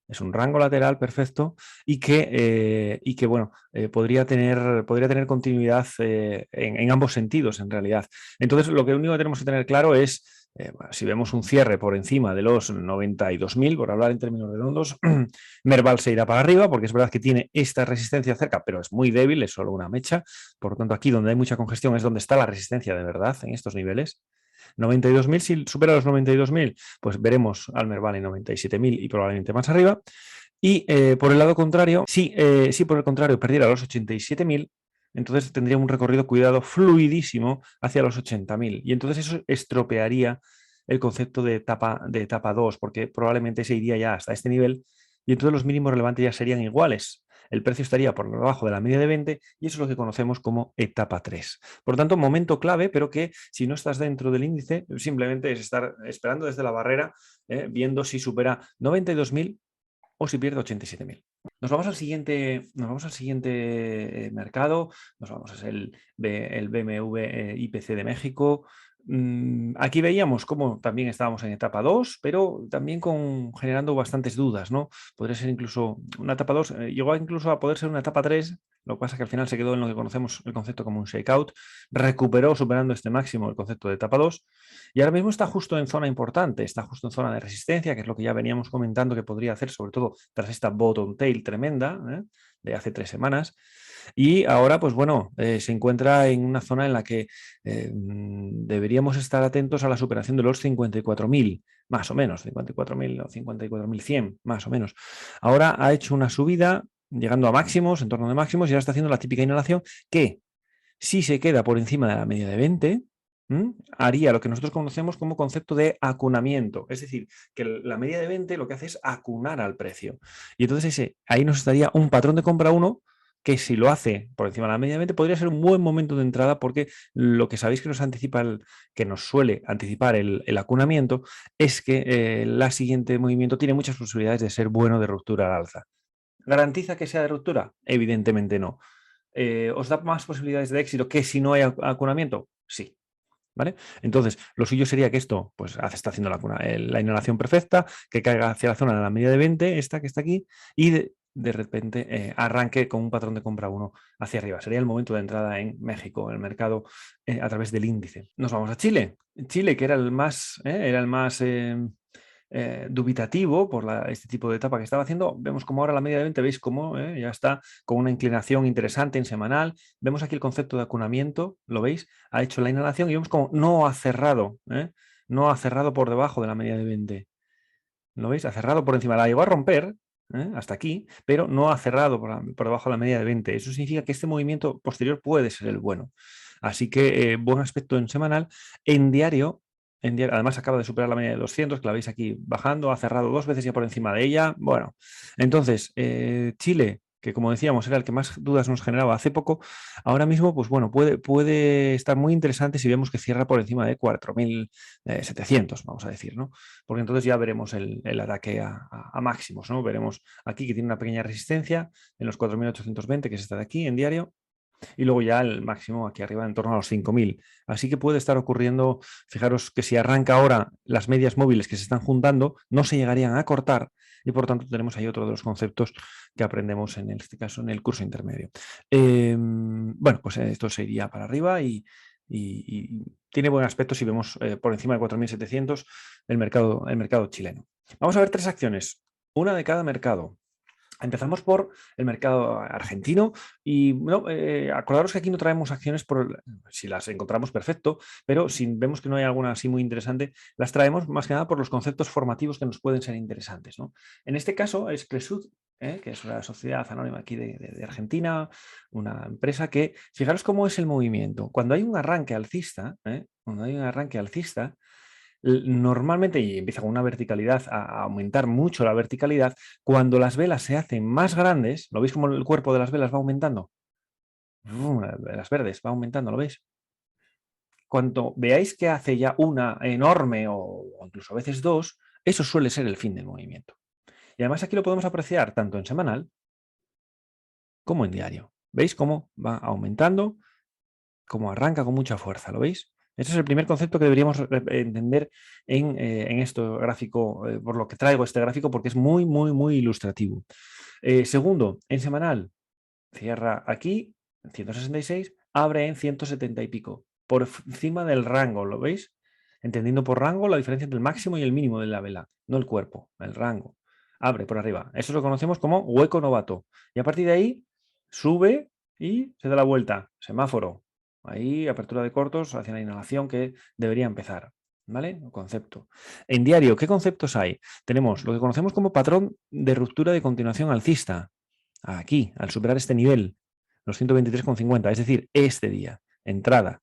Es un rango lateral perfecto y que bueno, podría tener continuidad en ambos sentidos, en realidad. Entonces, lo único que tenemos que tener claro es, si vemos un cierre por encima de los 92.000, por hablar en términos redondos, Merval se irá para arriba, porque es verdad que tiene esta resistencia cerca, pero es muy débil, es solo una mecha. Por lo tanto, aquí donde hay mucha congestión es donde está la resistencia de verdad, en estos niveles. 92.000, si supera los 92.000, pues veremos al Merval en 97.000 y probablemente más arriba. Y por el lado contrario, si por el contrario perdiera los 87.000, entonces tendría un recorrido, cuidado, fluidísimo hacia los 80.000. Y entonces eso estropearía el concepto de etapa 2, porque probablemente se iría ya hasta este nivel y entonces los mínimos relevantes ya serían iguales. El precio estaría por debajo de la media de 20 y eso es lo que conocemos como etapa 3. Por lo tanto, momento clave, pero que si no estás dentro del índice, simplemente es estar esperando desde la barrera, viendo si supera 92.000 o si pierde 87.000. Nos vamos al siguiente mercado, nos vamos a hacer el BMW IPC de México. Aquí veíamos cómo también estábamos en etapa 2, pero también generando bastantes dudas, ¿no? Podría ser incluso una etapa 2, llegó incluso a poder ser una etapa 3, lo que pasa es que al final se quedó en lo que conocemos el concepto como un shakeout, recuperó superando este máximo el concepto de etapa 2 y ahora mismo está justo en zona importante, está justo en zona de resistencia, que es lo que ya veníamos comentando que podría hacer, sobre todo tras esta bottom tail tremenda de hace 3 semanas. Y ahora, pues bueno, se encuentra en una zona en la que deberíamos estar atentos a la superación de los 54.000, más o menos, 54.000 o 54.100, más o menos. Ahora ha hecho una subida, llegando a máximos, en torno de máximos, y ahora está haciendo la típica inhalación que, si se queda por encima de la media de 20, haría lo que nosotros conocemos como concepto de acunamiento. Es decir, que la media de 20 lo que hace es acunar al precio. Y entonces ahí nos estaría un patrón de compra 1 que si lo hace por encima de la media de 20 podría ser un buen momento de entrada porque lo que sabéis que nos suele anticipar el acunamiento es que el siguiente movimiento tiene muchas posibilidades de ser bueno de ruptura al alza. ¿Garantiza que sea de ruptura? Evidentemente no. ¿Os da más posibilidades de éxito que si no hay acunamiento? Sí. ¿Vale? Entonces, lo suyo sería que esto pues, está haciendo la inhalación perfecta, que caiga hacia la zona de la media de 20, esta que está aquí, y de repente arranque con un patrón de compra 1 hacia arriba. Sería el momento de entrada en México, en el mercado a través del índice. Nos vamos a Chile. Chile, que era el más dubitativo por este tipo de etapa que estaba haciendo. Vemos como ahora la media de 20, veis cómo ya está con una inclinación interesante en semanal. Vemos aquí el concepto de acunamiento, ¿lo veis? Ha hecho la inhalación y vemos como no ha cerrado por debajo de la media de 20. ¿Lo veis? Ha cerrado por encima, la llegó a romper, hasta aquí, pero no ha cerrado por debajo de la media de 20. Eso significa que este movimiento posterior puede ser el bueno. Así que buen aspecto en semanal. En diario, además acaba de superar la media de 200, que la veis aquí bajando, ha cerrado 2 veces ya por encima de ella. Bueno, entonces, Chile, que como decíamos era el que más dudas nos generaba hace poco, ahora mismo, pues bueno, puede estar muy interesante si vemos que cierra por encima de 4.700, vamos a decir, ¿no? Porque entonces ya veremos el ataque a máximos, ¿no? Veremos aquí que tiene una pequeña resistencia en los 4.820, que es esta de aquí, en diario, y luego ya el máximo aquí arriba en torno a los 5.000. Así que puede estar ocurriendo, fijaros que si arranca ahora las medias móviles que se están juntando, no se llegarían a cortar y por tanto tenemos ahí otro de los conceptos que aprendemos en este caso en el curso intermedio. Bueno, pues esto se iría para arriba y tiene buen aspecto si vemos por encima de 4.700 el mercado chileno. Vamos a ver 3 acciones, una de cada mercado. Empezamos por el mercado argentino y bueno, acordaros que aquí no traemos acciones, si las encontramos perfecto, pero si vemos que no hay alguna así muy interesante, las traemos más que nada por los conceptos formativos que nos pueden ser interesantes, ¿no? En este caso es Cresud, que es una sociedad anónima aquí de Argentina, una empresa que, fijaros cómo es el movimiento. Cuando hay un arranque alcista, normalmente, y empieza con una verticalidad, a aumentar mucho la verticalidad, cuando las velas se hacen más grandes, ¿lo veis como el cuerpo de las velas va aumentando? Las verdes va aumentando, ¿lo veis? Cuando veáis que hace ya una enorme o incluso a veces dos, eso suele ser el fin del movimiento. Y además aquí lo podemos apreciar tanto en semanal como en diario. ¿Veis cómo va aumentando? Cómo arranca con mucha fuerza, ¿lo veis? Ese es el primer concepto que deberíamos entender en este gráfico, por lo que traigo este gráfico, porque es muy, muy, muy ilustrativo. Segundo, en semanal, cierra aquí, en 166, abre en 170 y pico, por encima del rango, ¿lo veis? Entendiendo por rango la diferencia entre el máximo y el mínimo de la vela, no el cuerpo, el rango. Abre por arriba. Eso lo conocemos como hueco novato. Y a partir de ahí, sube y se da la vuelta. Semáforo. Ahí, apertura de cortos hacia la inhalación que debería empezar. ¿Vale? Concepto. En diario, ¿qué conceptos hay? Tenemos lo que conocemos como patrón de ruptura de continuación alcista. Aquí, al superar este nivel, los 123,50, es decir, este día, entrada.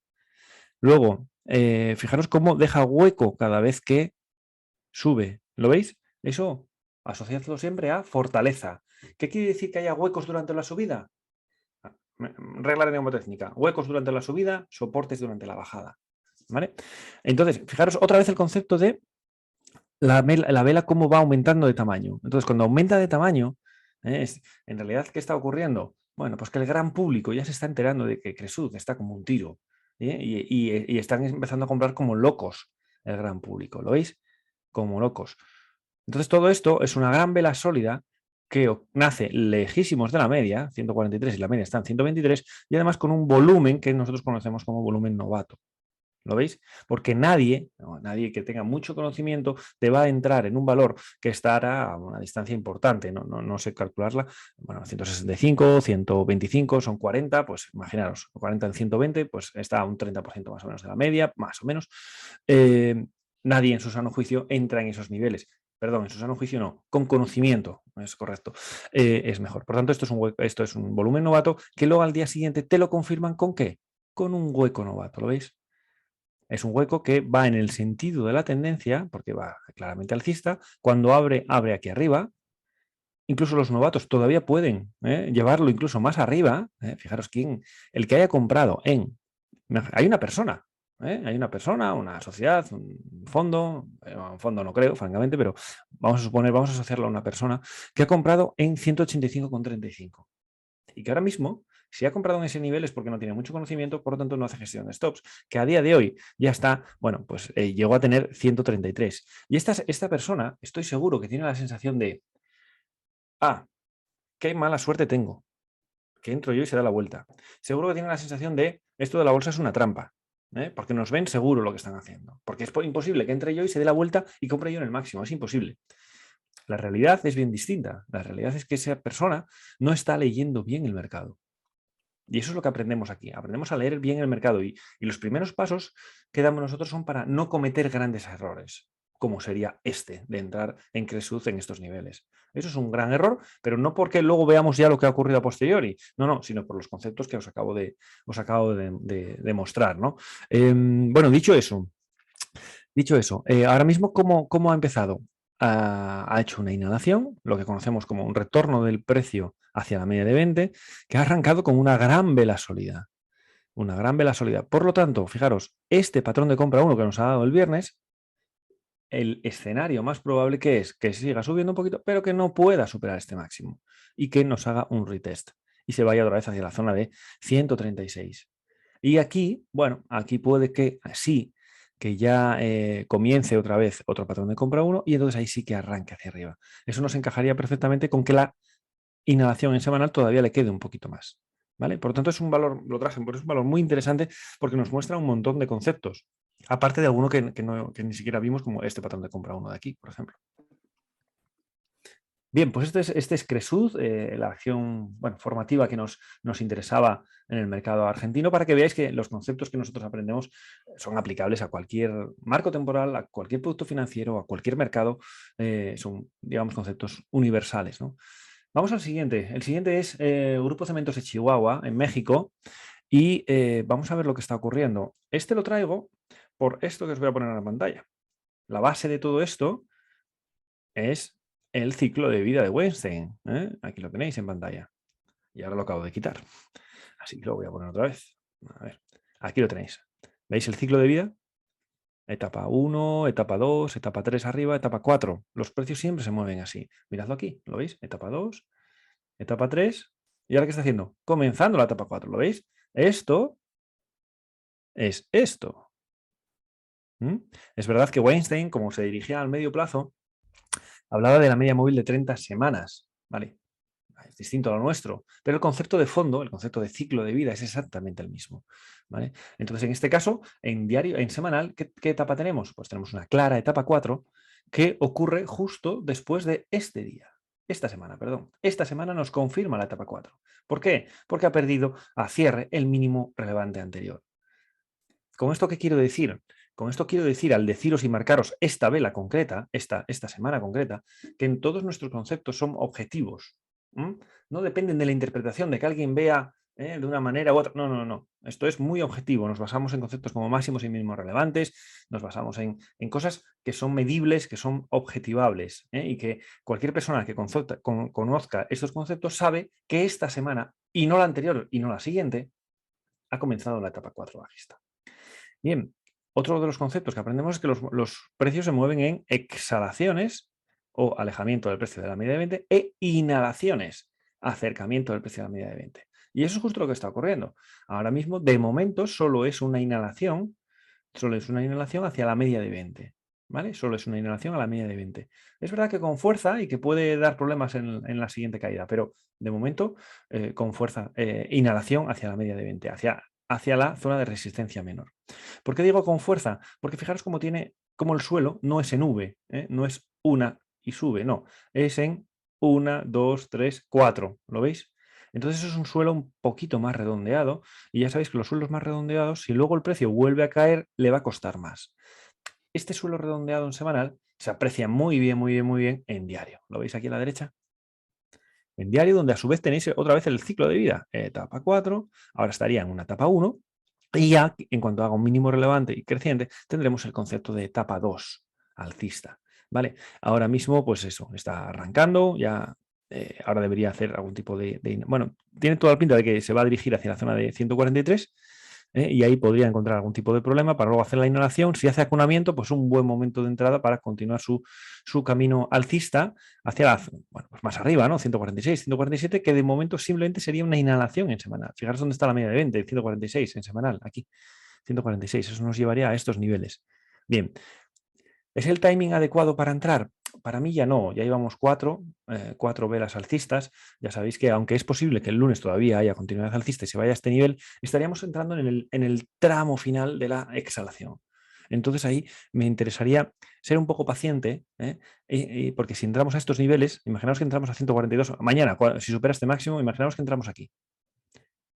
Luego, fijaros cómo deja hueco cada vez que sube. ¿Lo veis? Eso, asociadlo siempre a fortaleza. ¿Qué quiere decir que haya huecos durante la subida? Regla de neumotécnica. Huecos durante la subida, soportes durante la bajada. ¿Vale? Entonces, fijaros otra vez el concepto de la vela cómo va aumentando de tamaño. Entonces, cuando aumenta de tamaño, en realidad, ¿qué está ocurriendo? Bueno, pues que el gran público ya se está enterando de que Cresud está como un tiro. Y están empezando a comprar como locos el gran público. ¿Lo veis? Como locos. Entonces, todo esto es una gran vela sólida que nace lejísimos de la media, 143 y la media está en 123, y además con un volumen que nosotros conocemos como volumen novato. ¿Lo veis? Porque nadie que tenga mucho conocimiento te va a entrar en un valor que estará a una distancia importante, no sé calcularla, bueno, 165, 125, son 40, pues imaginaros, 40 en 120, pues está a un 30% más o menos de la media, más o menos. Nadie en su sano juicio entra en esos niveles. Perdón, en su sano juicio no, con conocimiento, es correcto, es mejor. Por tanto, esto es un volumen novato que luego al día siguiente te lo confirman ¿con qué? Con un hueco novato, ¿lo veis? Es un hueco que va en el sentido de la tendencia, porque va claramente alcista. Cuando abre aquí arriba. Incluso los novatos todavía pueden llevarlo incluso más arriba. Fijaros quién, el que haya comprado hay una persona, una sociedad, un fondo no creo, francamente, pero vamos a asociarlo a una persona que ha comprado en 185,35 y que ahora mismo, si ha comprado en ese nivel es porque no tiene mucho conocimiento, por lo tanto no hace gestión de stops, que a día de hoy ya está, bueno, pues llegó a tener 133. Y esta persona, estoy seguro que tiene la sensación de, qué mala suerte tengo, que entro yo y se da la vuelta. Seguro que tiene la sensación de, esto de la bolsa es una trampa, porque nos ven seguro lo que están haciendo, porque es imposible que entre yo y se dé la vuelta y compre yo en el máximo, es imposible. La realidad es bien distinta. La realidad es que esa persona no está leyendo bien el mercado. Y eso es lo que aprendemos aquí. Aprendemos a leer bien el mercado y los primeros pasos que damos nosotros son para no cometer grandes errores. como sería este, de entrar en Cresuz en estos niveles. Eso es un gran error, pero no porque luego veamos ya lo que ha ocurrido a posteriori, no, sino por los conceptos que os acabo de mostrar, ¿no? Bueno, dicho eso, ahora mismo, ¿cómo ha empezado? Ha hecho una inhalación, lo que conocemos como un retorno del precio hacia la media de 20, que ha arrancado con una gran vela sólida. Una gran vela sólida. Por lo tanto, fijaros, este patrón de compra 1 que nos ha dado el viernes, el escenario más probable que es que siga subiendo un poquito, pero que no pueda superar este máximo y que nos haga un retest y se vaya otra vez hacia la zona de 136. Y aquí, bueno, aquí puede que sí, que ya comience otra vez otro patrón de compra 1 y entonces ahí sí que arranque hacia arriba. Eso nos encajaría perfectamente con que la inhalación en semanal todavía le quede un poquito más. ¿Vale? Por lo tanto, es un valor, lo traje, pero es un valor muy interesante porque nos muestra un montón de conceptos. Aparte de alguno que ni siquiera vimos, como este patrón de compra 1 de aquí, por ejemplo. Bien, pues este es Cresuz, la acción formativa que nos interesaba en el mercado argentino, para que veáis que los conceptos que nosotros aprendemos son aplicables a cualquier marco temporal, a cualquier producto financiero, a cualquier mercado. Son, digamos, conceptos universales, ¿no? Vamos al siguiente. El siguiente es Grupo Cementos de Chihuahua, en México, y vamos a ver lo que está ocurriendo. Este lo traigo por esto que os voy a poner en la pantalla. La base de todo esto es el ciclo de vida de Weinstein. Aquí lo tenéis en pantalla. Y ahora lo acabo de quitar. Así que lo voy a poner otra vez. A ver, aquí lo tenéis. ¿Veis el ciclo de vida? Etapa 1, etapa 2, etapa 3 arriba, etapa 4. Los precios siempre se mueven así. Miradlo aquí, ¿lo veis? Etapa 2, etapa 3. ¿Y ahora qué está haciendo? Comenzando la etapa 4, ¿lo veis? Esto es esto. Es verdad que Weinstein, como se dirigía al medio plazo, hablaba de la media móvil de 30 semanas, ¿vale? Es distinto a lo nuestro, pero el concepto de fondo, el concepto de ciclo de vida es exactamente el mismo, ¿vale? Entonces, en este caso, en diario, en semanal, ¿qué etapa tenemos? Pues tenemos una clara etapa 4 que ocurre justo después de este día. Esta semana, perdón. Esta semana nos confirma la etapa 4. ¿Por qué? Porque ha perdido a cierre el mínimo relevante anterior. ¿Con esto qué quiero decir? Con esto quiero decir, al deciros y marcaros esta vela concreta, esta semana concreta, que en todos nuestros conceptos son objetivos. No dependen de la interpretación, de que alguien vea de una manera u otra. No. Esto es muy objetivo. Nos basamos en conceptos como máximos y mínimos relevantes, nos basamos en cosas que son medibles, que son objetivables, y que cualquier persona que conozca estos conceptos sabe que esta semana, y no la anterior y no la siguiente, ha comenzado la etapa 4 bajista. Bien, otro de los conceptos que aprendemos es que los precios se mueven en exhalaciones o alejamiento del precio de la media de 20 e inhalaciones, acercamiento del precio de la media de 20. Y eso es justo lo que está ocurriendo. Ahora mismo, de momento, solo es una inhalación hacia la media de 20. ¿Vale? Solo es una inhalación a la media de 20. Es verdad que con fuerza y que puede dar problemas en la siguiente caída, pero de momento, con fuerza, inhalación hacia la media de 20, hacia la zona de resistencia menor. ¿Por qué digo con fuerza? Porque fijaros cómo el suelo no es en V, no es una y sube, no, es en 1, 2, 3, 4, ¿lo veis? Entonces eso es un suelo un poquito más redondeado y ya sabéis que los suelos más redondeados, si luego el precio vuelve a caer, le va a costar más. Este suelo redondeado en semanal se aprecia muy bien en diario. ¿Lo veis aquí a la derecha? En diario, donde a su vez tenéis otra vez el ciclo de vida. Etapa 4, ahora estaría en una etapa 1, y ya en cuanto haga un mínimo relevante y creciente, tendremos el concepto de etapa 2, alcista. ¿Vale? Ahora mismo, pues eso, está arrancando, ya ahora debería hacer algún tipo de... Bueno, tiene toda la pinta de que se va a dirigir hacia la zona de 143, y ahí podría encontrar algún tipo de problema para luego hacer la inhalación. Si hace acunamiento, pues un buen momento de entrada para continuar su camino alcista hacia pues más arriba, ¿no? 146, 147, que de momento simplemente sería una inhalación en semanal. Fijaros dónde está la media de 20, 146 en semanal, aquí, 146. Eso nos llevaría a estos niveles. Bien, ¿es el timing adecuado para entrar? Para mí ya no, ya llevamos cuatro velas alcistas. Ya sabéis que aunque es posible que el lunes todavía haya continuidad alcista y se vaya a este nivel, estaríamos entrando en el tramo final de la exhalación. Entonces ahí me interesaría ser un poco paciente, porque si entramos a estos niveles, imaginaos que entramos a 142, mañana, si supera este máximo, imaginaos que entramos aquí.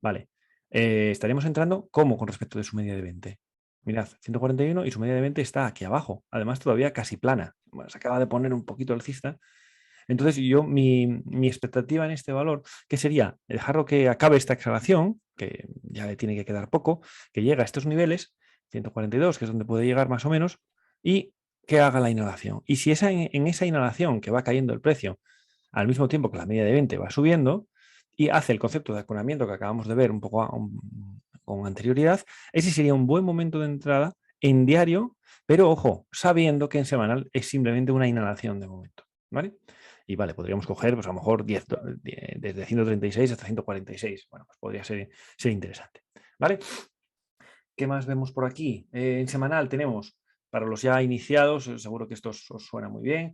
Vale, estaríamos entrando ¿cómo con respecto de su media de 20? Mirad, 141 y su media de 20 está aquí abajo. Además, todavía casi plana. Bueno, se acaba de poner un poquito alcista. Entonces, mi expectativa en este valor, que sería dejarlo que acabe esta exhalación, que ya le tiene que quedar poco, que llegue a estos niveles, 142, que es donde puede llegar más o menos, y que haga la inhalación. Y si en esa inhalación que va cayendo el precio, al mismo tiempo que la media de 20 va subiendo, y hace el concepto de acunamiento que acabamos de ver un poco con anterioridad, ese sería un buen momento de entrada en diario, pero ojo, sabiendo que en semanal es simplemente una inhalación de momento, ¿vale? Y vale, podríamos coger, pues a lo mejor desde 136 hasta 146. Bueno, pues podría ser interesante, ¿vale? ¿Qué más vemos por aquí? En semanal tenemos, para los ya iniciados, seguro que esto os suena muy bien,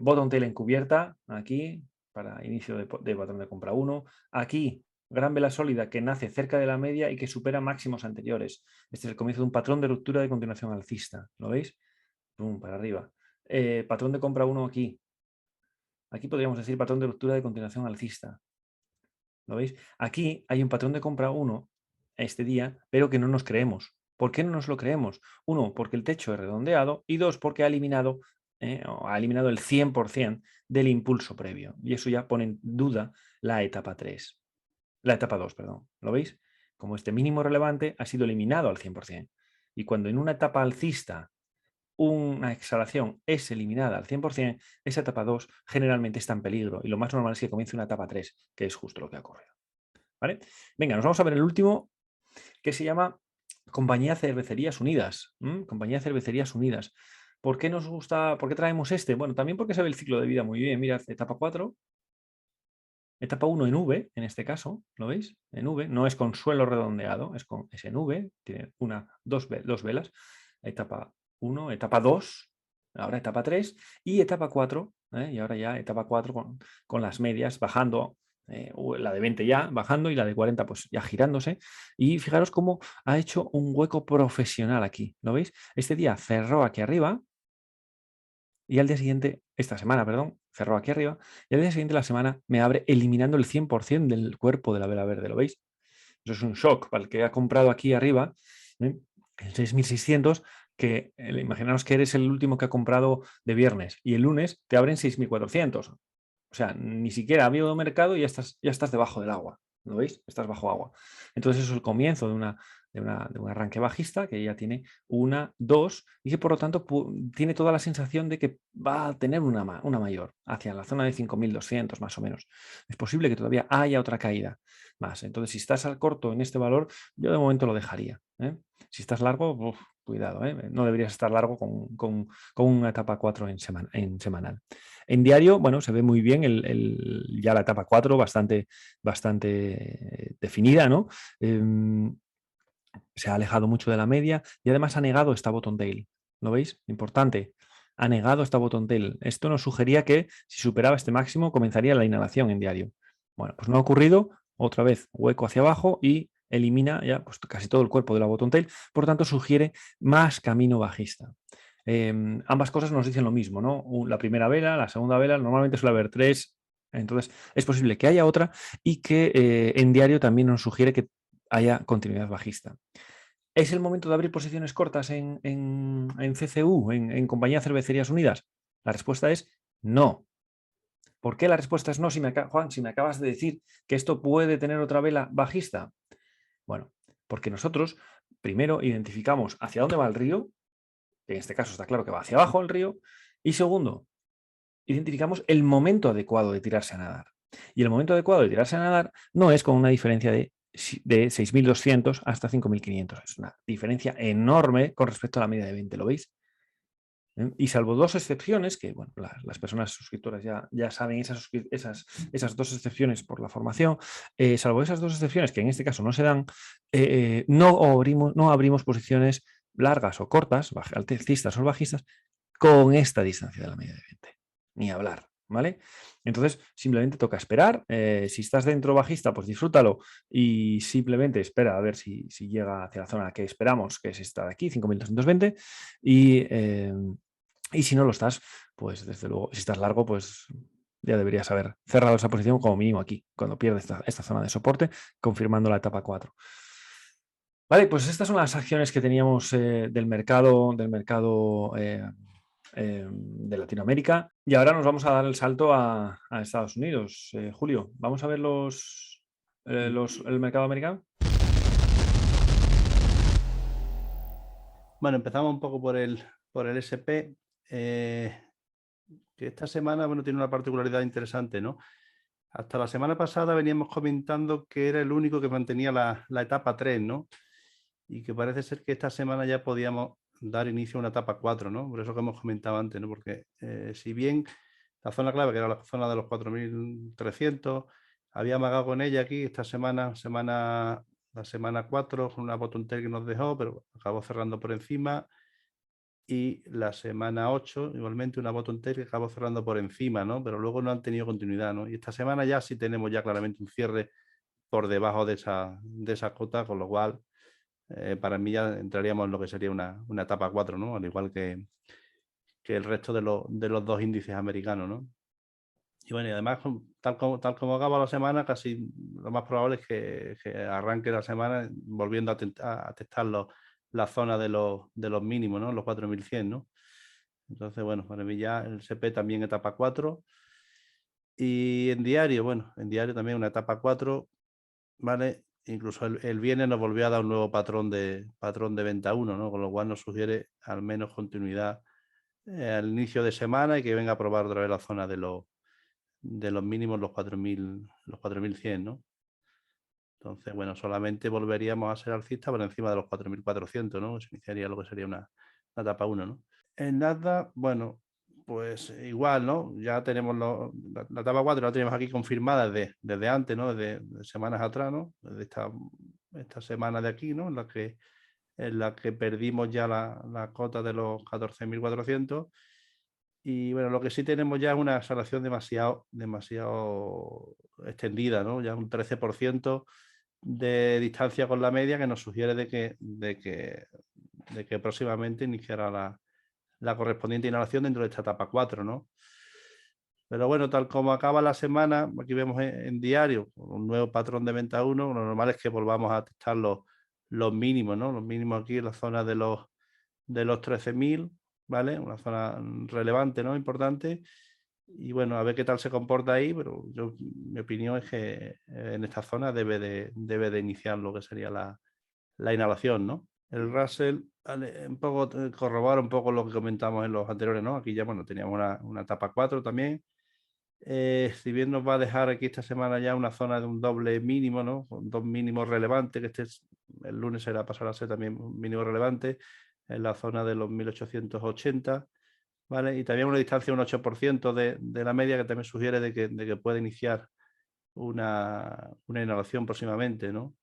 bottom tail encubierta, aquí, para inicio de patrón de compra 1. Aquí, gran vela sólida que nace cerca de la media y que supera máximos anteriores. Este es el comienzo de un patrón de ruptura de continuación alcista. ¿Lo veis? Pum, para arriba. Patrón de compra 1 aquí. Aquí podríamos decir patrón de ruptura de continuación alcista. ¿Lo veis? Aquí hay un patrón de compra 1 este día, pero que no nos creemos. ¿Por qué no nos lo creemos? 1, porque el techo es redondeado, y 2, porque ha eliminado el 100% del impulso previo. Y eso ya pone en duda la etapa 3. La etapa 2, perdón. ¿Lo veis? Como este mínimo relevante ha sido eliminado al 100%. Y cuando en una etapa alcista una exhalación es eliminada al 100%, esa etapa 2 generalmente está en peligro y lo más normal es que comience una etapa 3, que es justo lo que ha ocurrido. ¿Vale? Venga, nos vamos a ver el último, que se llama Compañía Cervecerías Unidas. Compañía Cervecerías Unidas. ¿Por qué nos gusta, por qué traemos este? Bueno, también porque se ve el ciclo de vida muy bien. Mirad, etapa 4, etapa 1 en V, en este caso, ¿lo veis? En V, no es con suelo redondeado, es en V, tiene dos velas. Etapa 1, etapa 2, ahora etapa 3 y etapa 4, y ahora ya etapa 4 con las medias bajando, la de 20 ya bajando y la de 40 pues ya girándose. Y fijaros cómo ha hecho un hueco profesional aquí, ¿lo veis? Este día cerró aquí arriba y al día siguiente, esta semana, perdón, cerró aquí arriba, y al día siguiente la semana me abre eliminando el 100% del cuerpo de la vela verde, ¿lo veis? Eso es un shock para el que ha comprado aquí arriba, el 6.600, que imaginaros que eres el último que ha comprado de viernes y el lunes te abren 6.400. O sea, ni siquiera ha habido mercado y ya estás debajo del agua. ¿Lo veis? Estás bajo agua. Entonces eso es el comienzo de un arranque bajista que ya tiene 1, 2 y que por lo tanto tiene toda la sensación de que va a tener una mayor hacia la zona de 5.200 más o menos. Es posible que todavía haya otra caída más. Entonces, si estás al corto en este valor, yo de momento lo dejaría. Si estás largo, cuidado, no deberías estar largo con una etapa 4 en semanal. En diario, bueno, se ve muy bien ya la etapa 4 bastante definida, ¿no? Se ha alejado mucho de la media y además ha negado esta bottom tail. ¿Lo veis? Importante. Ha negado esta bottom tail. Esto nos sugería que si superaba este máximo comenzaría la inhalación en diario. Bueno, pues no ha ocurrido. Otra vez hueco hacia abajo y elimina ya pues, casi todo el cuerpo de la bottom tail. Por tanto, sugiere más camino bajista. Ambas cosas nos dicen lo mismo, ¿no? La primera vela, la segunda vela, normalmente suele haber 3. Entonces, es posible que haya otra y que en diario también nos sugiere que haya continuidad bajista. ¿Es el momento de abrir posiciones cortas en CCU, en Compañía Cervecerías Unidas? La respuesta es no. ¿Por qué la respuesta es no, Juan, si me acabas de decir que esto puede tener otra vela bajista? Bueno, porque nosotros primero identificamos hacia dónde va el río, que en este caso está claro que va hacia abajo el río, y segundo, identificamos el momento adecuado de tirarse a nadar. Y el momento adecuado de tirarse a nadar no es con una diferencia de 6.200 hasta 5.500. Es una diferencia enorme con respecto a la media de 20, ¿lo veis? Y salvo dos excepciones, que bueno, las personas suscriptoras ya saben esas dos excepciones por la formación, salvo esas dos excepciones que en este caso no se dan, no abrimos posiciones largas o cortas, alcistas o bajistas, con esta distancia de la media de 20. Ni hablar, ¿vale? Entonces, simplemente toca esperar. Si estás dentro bajista, pues disfrútalo y simplemente espera a ver si llega hacia la zona que esperamos, que es esta de aquí, 5.220. Y si no lo estás, pues desde luego, si estás largo, pues ya deberías haber cerrado esa posición como mínimo aquí, cuando pierdes esta zona de soporte, confirmando la etapa 4. Vale, pues estas son las acciones que teníamos del mercado de Latinoamérica. Y ahora nos vamos a dar el salto a Estados Unidos. Julio, vamos a ver el mercado americano. Bueno, empezamos un poco por el SP, que esta semana, bueno, tiene una particularidad interesante, ¿no? Hasta la semana pasada veníamos comentando que era el único que mantenía la etapa 3, ¿no? Y que parece ser que esta semana ya podíamos dar inicio a una etapa 4, ¿no? Por eso que hemos comentado antes, ¿no? Porque si bien la zona clave, que era la zona de los 4.300, había amagado con ella aquí esta semana, la semana 4, con una bottom tail que nos dejó, pero acabó cerrando por encima. Y la semana 8, igualmente una bottom tail que acabó cerrando por encima, ¿no? Pero luego no han tenido continuidad, ¿no? Y esta semana ya sí tenemos ya claramente un cierre por debajo de esa cota, con lo cual para mí ya entraríamos en lo que sería una etapa 4, ¿no? Al igual que el resto de los dos índices americanos, ¿no? Y bueno, y además, tal como acaba la semana, casi lo más probable es que arranque la semana volviendo a testar la zona de los mínimos, ¿no? Los 4.100, ¿no? Entonces, bueno, para mí ya el SP también etapa 4. Y en diario, bueno, en diario también una etapa 4, ¿vale? Incluso el viernes nos volvió a dar un nuevo patrón de venta 1, ¿no? Con lo cual nos sugiere al menos continuidad al inicio de semana y que venga a probar otra vez la zona de los mínimos, los 4.100, ¿no? Entonces, bueno, solamente volveríamos a ser alcistas por encima de los 4.400, ¿no? Se iniciaría lo que sería una etapa 1, ¿no? En Nasdaq, bueno, pues igual, ¿no? Ya tenemos la etapa 4, la tenemos aquí confirmada desde antes, ¿no? Desde semanas atrás, ¿no? Desde esta semana de aquí, ¿no? En la que perdimos ya la cota de los 14.400. Y bueno, lo que sí tenemos ya es una salación demasiado extendida, ¿no? Ya un 13% de distancia con la media, que nos sugiere de que próximamente iniciará la correspondiente inhalación dentro de esta etapa 4, ¿no? Pero bueno, tal como acaba la semana, aquí vemos en diario un nuevo patrón de venta 1, lo normal es que volvamos a testar los mínimos, ¿no? Los mínimos aquí en la zona de los 13.000, ¿vale? Una zona relevante, ¿no? Importante. Y bueno, a ver qué tal se comporta ahí, pero mi opinión es que en esta zona debe de iniciar lo que sería la inhalación, ¿no? El Russell, vale, un poco corrobora un poco lo que comentamos en los anteriores, ¿no? Aquí ya, bueno, teníamos una etapa 4 también. Si bien nos va a dejar aquí esta semana ya una zona de un doble mínimo, ¿no? Con dos mínimos relevantes, que el lunes pasará a ser también un mínimo relevante, en la zona de los 1.880, ¿vale? Y también una distancia de un 8% de la media, que también sugiere de que puede iniciar una inhalación próximamente, ¿no?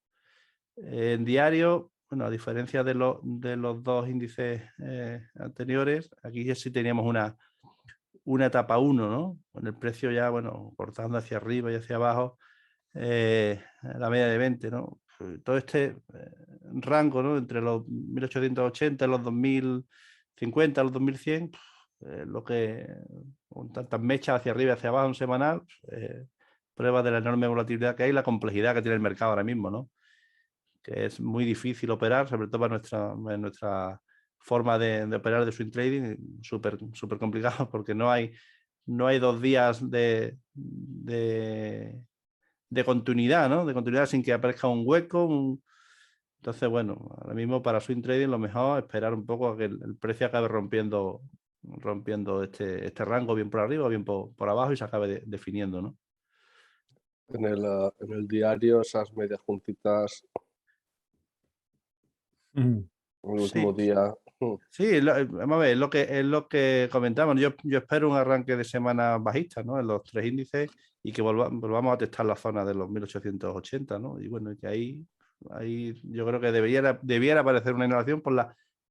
En diario, bueno, a diferencia de los dos índices anteriores, aquí ya sí teníamos una etapa 1, ¿no? Con el precio ya, bueno, cortando hacia arriba y hacia abajo, la media de 20, ¿no? Todo este rango, ¿no? Entre los 1.880, los 2.050, los 2.100, lo que con tantas mechas hacia arriba y hacia abajo en semanal, prueba de la enorme volatilidad que hay y la complejidad que tiene el mercado ahora mismo, ¿no? Que es muy difícil operar, sobre todo para nuestra forma de operar de swing trading, súper complicado, porque no hay 2 días de continuidad, ¿no? De continuidad sin que aparezca un hueco. Entonces, bueno, ahora mismo para swing trading lo mejor es esperar un poco a que el precio acabe rompiendo este rango, bien por arriba o bien por abajo, y se acabe definiendo, ¿no? En el diario, esas medias juntitas, el último Sí, día. sí, vamos a ver, es lo que comentamos. Yo espero un arranque de semana bajista, ¿no? En los tres índices, y que volvamos a testar la zona de los 1.880, ¿no? Y bueno, que ahí yo creo que debiera aparecer una inhalación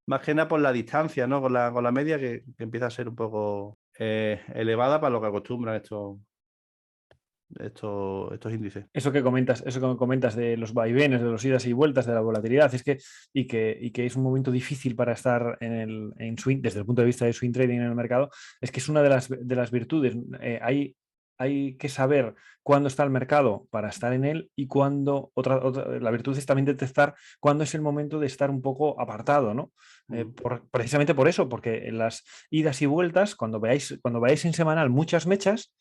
más que nada por la distancia, ¿no? Con la media que empieza a ser un poco elevada para lo que acostumbran estos índices. Eso que comentas de los vaivenes, de los idas y vueltas, de la volatilidad, y que es un momento difícil para estar en swing, desde el punto de vista de swing trading en el mercado, es que es una de las virtudes. Hay hay que saber cuándo está el mercado para estar en él y cuándo, la virtud es también detectar cuándo es el momento de estar un poco apartado, ¿no? Precisamente por eso, porque en las idas y vueltas, cuando veáis en semanal muchas mechas,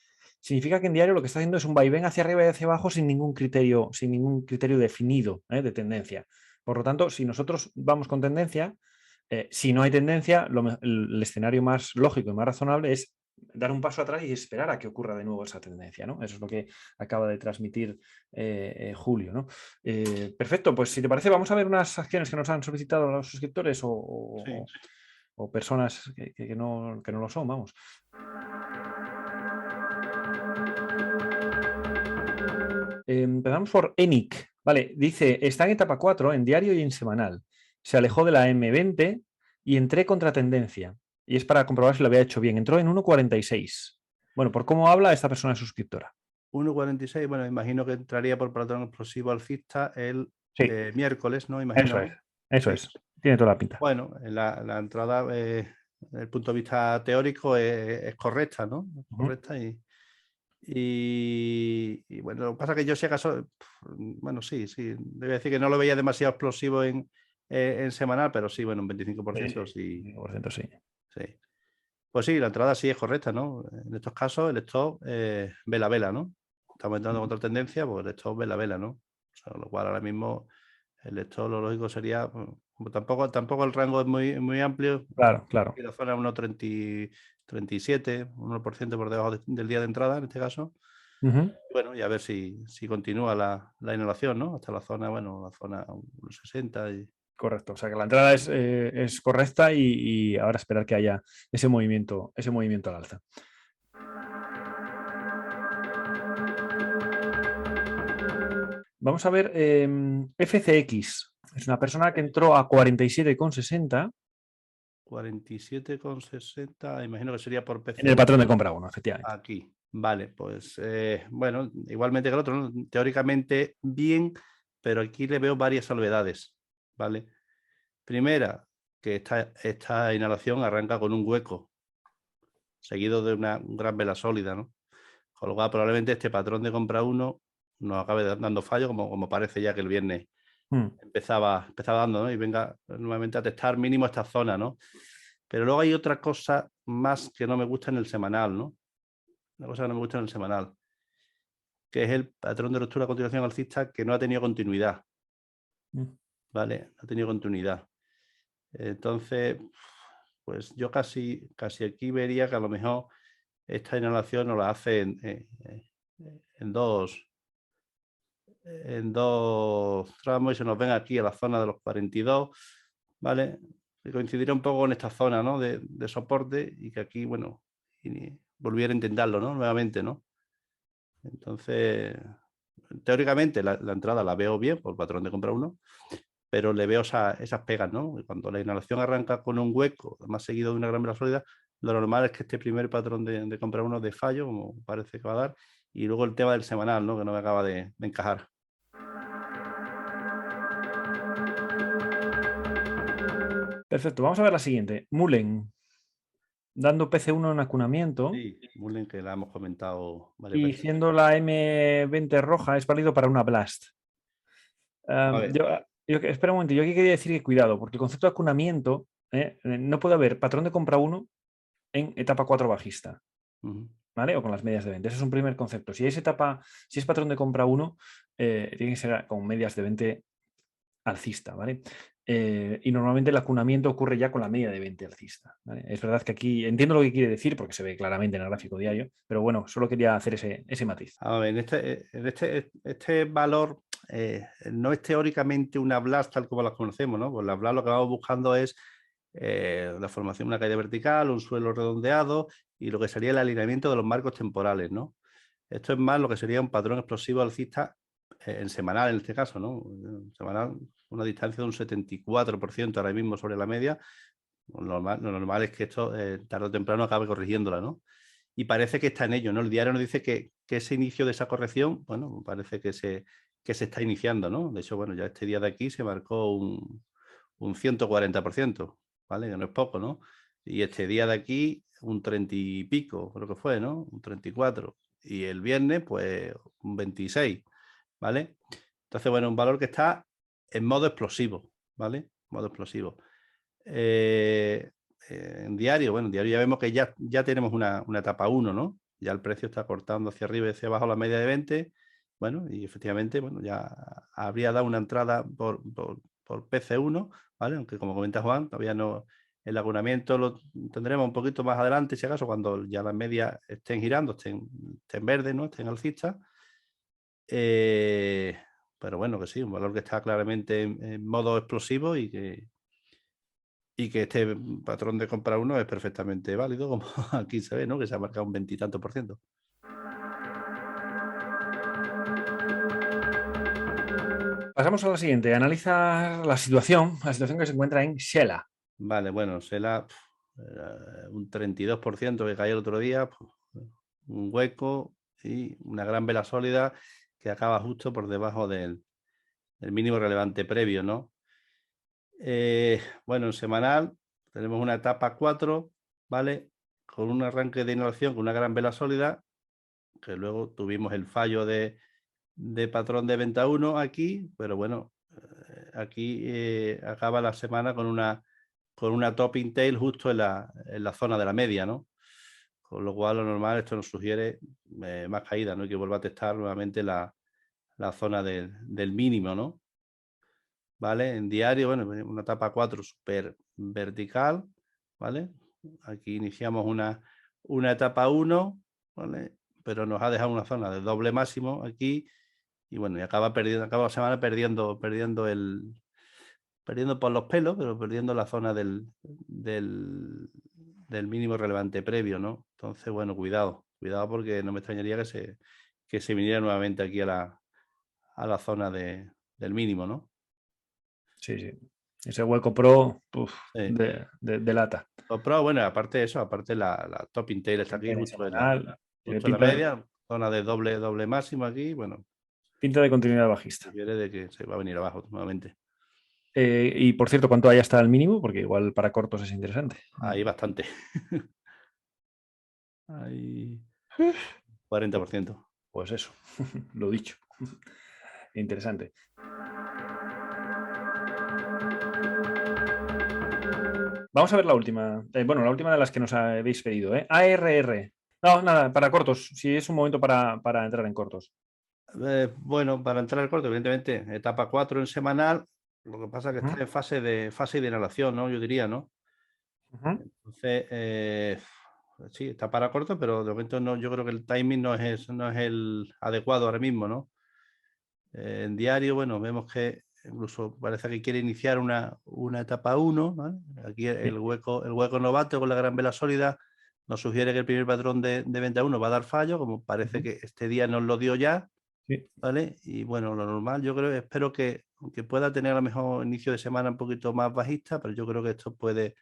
significa que en diario lo que está haciendo es un vaivén hacia arriba y hacia abajo sin ningún criterio definido, de tendencia. Por lo tanto, si nosotros vamos con tendencia, si no hay tendencia, el escenario más lógico y más razonable es dar un paso atrás y esperar a que ocurra de nuevo esa tendencia, ¿no? Eso es lo que acaba de transmitir Julio, ¿no? Perfecto, pues si te parece, vamos a ver unas acciones que nos han solicitado los suscriptores o personas que no lo son, vamos. Empezamos por ENIC. Vale, dice, está en etapa 4, en diario y en semanal. Se alejó de la M20 y entré contra tendencia. Y es para comprobar si lo había hecho bien. Entró en 1.46. Bueno, por cómo habla esta persona es suscriptora. 1.46, bueno, imagino que entraría por patrón explosivo alcista el Sí. Miércoles, ¿no? Imagino. Eso es. Tiene toda la pinta. Bueno, la entrada, desde el punto de vista teórico, es correcta, ¿no? Es correcta y bueno, lo que pasa es que yo si acaso, bueno, sí, debe decir que no lo veía demasiado explosivo en semanal, pero sí, bueno, un 25% sí. 25% sí. Sí. Pues sí, la entrada sí es correcta, ¿no? En estos casos el stop vela, ¿no? Estamos entrando contra tendencia, pues el stop vela, ¿no? O sea, lo cual ahora mismo el stop lo lógico sería, como tampoco el rango es muy amplio. Claro. Y la zona 1.37, 1% por debajo del día de entrada, en este caso. Bueno, y a ver si continúa la inhalación, ¿no? Hasta la zona 1.60 y... Correcto, o sea que la entrada es correcta y ahora esperar que haya ese movimiento al alza. Vamos a ver FCX. Es una persona que entró a 47,60. 47,60, imagino que sería por PC. En el patrón de compra 1, efectivamente. Aquí, vale, pues bueno, igualmente que el otro, ¿no? Teóricamente bien, pero aquí le veo varias salvedades, ¿vale? Primera, que esta inhalación arranca con un hueco, seguido de una gran vela sólida, ¿no? Con lo cual probablemente este patrón de compra 1 nos acabe dando fallo, como parece ya que el viernes empezaba dando, ¿no? Y venga nuevamente a testar mínimo esta zona, ¿no? Pero luego hay otra cosa más que no me gusta en el semanal, ¿no? Una cosa que no me gusta en el semanal, que es el patrón de ruptura a continuación alcista que no ha tenido continuidad, ¿vale? No ha tenido continuidad. Entonces, pues yo casi aquí vería que a lo mejor esta inhalación nos la hace en dos tramos y se nos ven aquí a la zona de los 42, ¿vale? Y coincidiría un poco con esta zona, ¿no? de soporte y que aquí, bueno, volviera a intentarlo, ¿no? Nuevamente, ¿no? Entonces, teóricamente la entrada la veo bien por patrón de compra 1, pero le veo esas pegas, ¿no? Cuando la inhalación arranca con un hueco, más seguido de una gran vela sólida, lo normal es que este primer patrón de compra 1 de fallo, como parece que va a dar, y luego el tema del semanal, ¿no? Que no me acaba de encajar. Perfecto, vamos a ver la siguiente. Mullen, dando PC1 en acunamiento. Sí, Mullen, que la hemos comentado varias y veces. siendo la M20 roja, es válido para una blast. Espera un momento, yo aquí quería decir que cuidado, porque el concepto de acunamiento, no puede haber patrón de compra 1 en etapa 4 bajista. ¿Vale? O con las medias de 20. Ese es un primer concepto. Si es patrón de compra 1, tiene que ser con medias de 20 alcista, ¿vale? Y normalmente el acunamiento ocurre ya con la media de 20 alcista, ¿vale? Es verdad que aquí entiendo lo que quiere decir porque se ve claramente en el gráfico diario, pero bueno, solo quería hacer ese matiz. A ver, este valor no es teóricamente una blast tal como las conocemos, ¿no? Pues la blast lo que vamos buscando es la formación de una caída vertical, un suelo redondeado y lo que sería el alineamiento de los marcos temporales, ¿no? Esto es más lo que sería un patrón explosivo alcista en semanal, en este caso, ¿no? En semanal, una distancia de un 74% ahora mismo sobre la media. Lo normal es que esto tarde o temprano acabe corrigiéndola, ¿no? Y parece que está en ello, ¿no? El diario nos dice que ese inicio de esa corrección, bueno, parece que se está iniciando, ¿no? De hecho, bueno, ya este día de aquí se marcó un 140%, ¿vale? Que no es poco, ¿no? Y este día de aquí un 30 y pico, creo que fue, ¿no? Un 34. y el viernes pues un 26, ¿vale? Entonces, bueno, un valor que está en modo explosivo, ¿vale? Modo explosivo. En diario, bueno, en diario ya vemos que ya tenemos una etapa 1, ¿no? Ya el precio está cortando hacia arriba y hacia abajo la media de 20. Bueno, y efectivamente, bueno, ya habría dado una entrada por PC1, ¿vale? Aunque como comenta Juan, todavía no, el agunamiento lo tendremos un poquito más adelante, si acaso, cuando ya las medias estén girando, estén verdes, ¿no? Estén alcistas. Pero bueno, que sí, un valor que está claramente en modo explosivo y que este patrón de compra 1 es perfectamente válido, como aquí se ve, ¿no? Que se ha marcado un 20 y tanto %. Pasamos a la siguiente. Analiza la situación que se encuentra en Shela. Vale, bueno, Sela, un 32% que cayó el otro día, un hueco y una gran vela sólida que acaba justo por debajo del mínimo relevante previo, ¿no? Bueno, en semanal tenemos una etapa 4, ¿vale? Con un arranque de inhalación con una gran vela sólida, que luego tuvimos el fallo de patrón de venta 1 aquí, pero bueno, aquí acaba la semana con una topping tail justo en la zona de la media, ¿no? Con lo cual, lo normal, esto nos sugiere más caída, ¿no? Y que vuelva a testar nuevamente la zona del mínimo, ¿no? ¿Vale? En diario, bueno, una etapa 4 súper vertical, ¿vale? Aquí iniciamos una etapa 1, ¿vale? Pero nos ha dejado una zona de doble máximo aquí y bueno, y acaba la semana perdiendo por los pelos, pero perdiendo la zona del mínimo relevante previo, ¿no? Entonces, bueno, cuidado porque no me extrañaría que se viniera nuevamente aquí a la zona del mínimo, ¿no? Sí, sí. Ese hueco pro Sí. de lata. Pero bueno, aparte de eso, aparte la topping tail está aquí justo en la media, zona de doble máximo aquí, bueno. Pinta de continuidad bajista. Sugiere de que se va a venir abajo nuevamente. Y por cierto, ¿cuánto hay hasta el mínimo? Porque igual para cortos es interesante. Hay bastante. Hay 40%. Pues eso, lo dicho. Interesante. Vamos a ver la última. Bueno, la última de las que nos habéis pedido. ARR. No, nada, para cortos. Si es un momento para entrar en cortos. Bueno, para entrar al corto, evidentemente, etapa 4 en semanal. Lo que pasa es que está en fase de inhalación, ¿no? Yo diría, ¿no? Entonces, sí, está para corto, pero de momento no, yo creo que el timing no es el adecuado ahora mismo, ¿no? En diario, bueno, vemos que incluso parece que quiere iniciar una etapa 1, ¿vale? Aquí el hueco novato con la gran vela sólida nos sugiere que el primer patrón de venta 1 va a dar fallo, como parece que este día nos lo dio ya, ¿vale? Y bueno, lo normal, yo creo, espero que pueda tener a lo mejor inicio de semana un poquito más bajista, pero yo creo que esto puede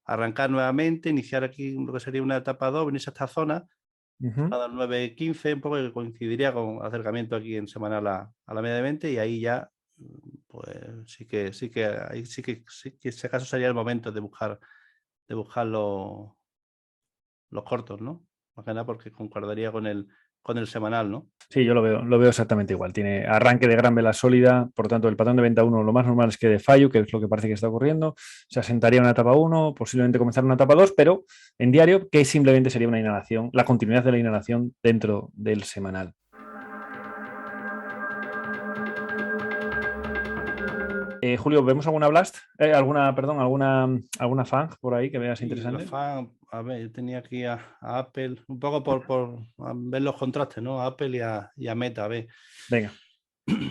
arrancar nuevamente, iniciar aquí lo que sería una etapa 2, venirse a esta zona, a las 9:15, un poco que coincidiría con acercamiento aquí en semanal a la media de 20, y ahí ya, pues sí que si acaso sería el momento de buscar los cortos, ¿no? Más que nada porque concordaría con el semanal, ¿no? Sí, yo lo veo exactamente igual. Tiene arranque de gran vela sólida, por tanto, el patrón de venta 1 lo más normal es que de fallo, que es lo que parece que está ocurriendo. Se asentaría una etapa 1, posiblemente comenzar una etapa 2, pero en diario, que simplemente sería una inhalación, la continuidad de la inhalación dentro del semanal. Julio, ¿vemos alguna Blast? ¿Alguna FANG por ahí que veas interesante? La FANG, a ver, yo tenía aquí a Apple, un poco por ver los contrastes, ¿no? A Apple y a Meta, a ver. Venga.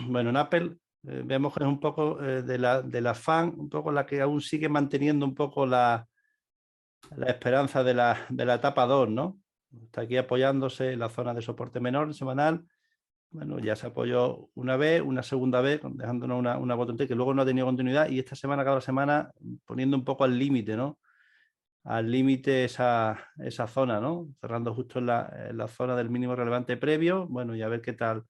Bueno, en Apple vemos que es un poco de la FANG, un poco la que aún sigue manteniendo un poco la esperanza de la etapa 2, ¿no? Está aquí apoyándose en la zona de soporte menor semanal. Bueno, ya se apoyó una vez, una segunda vez, dejándonos una botón que luego no ha tenido continuidad, y esta semana, cada semana, poniendo un poco al límite, ¿no? Al límite esa zona, ¿no? Cerrando justo en la zona del mínimo relevante previo. Bueno, y a ver qué tal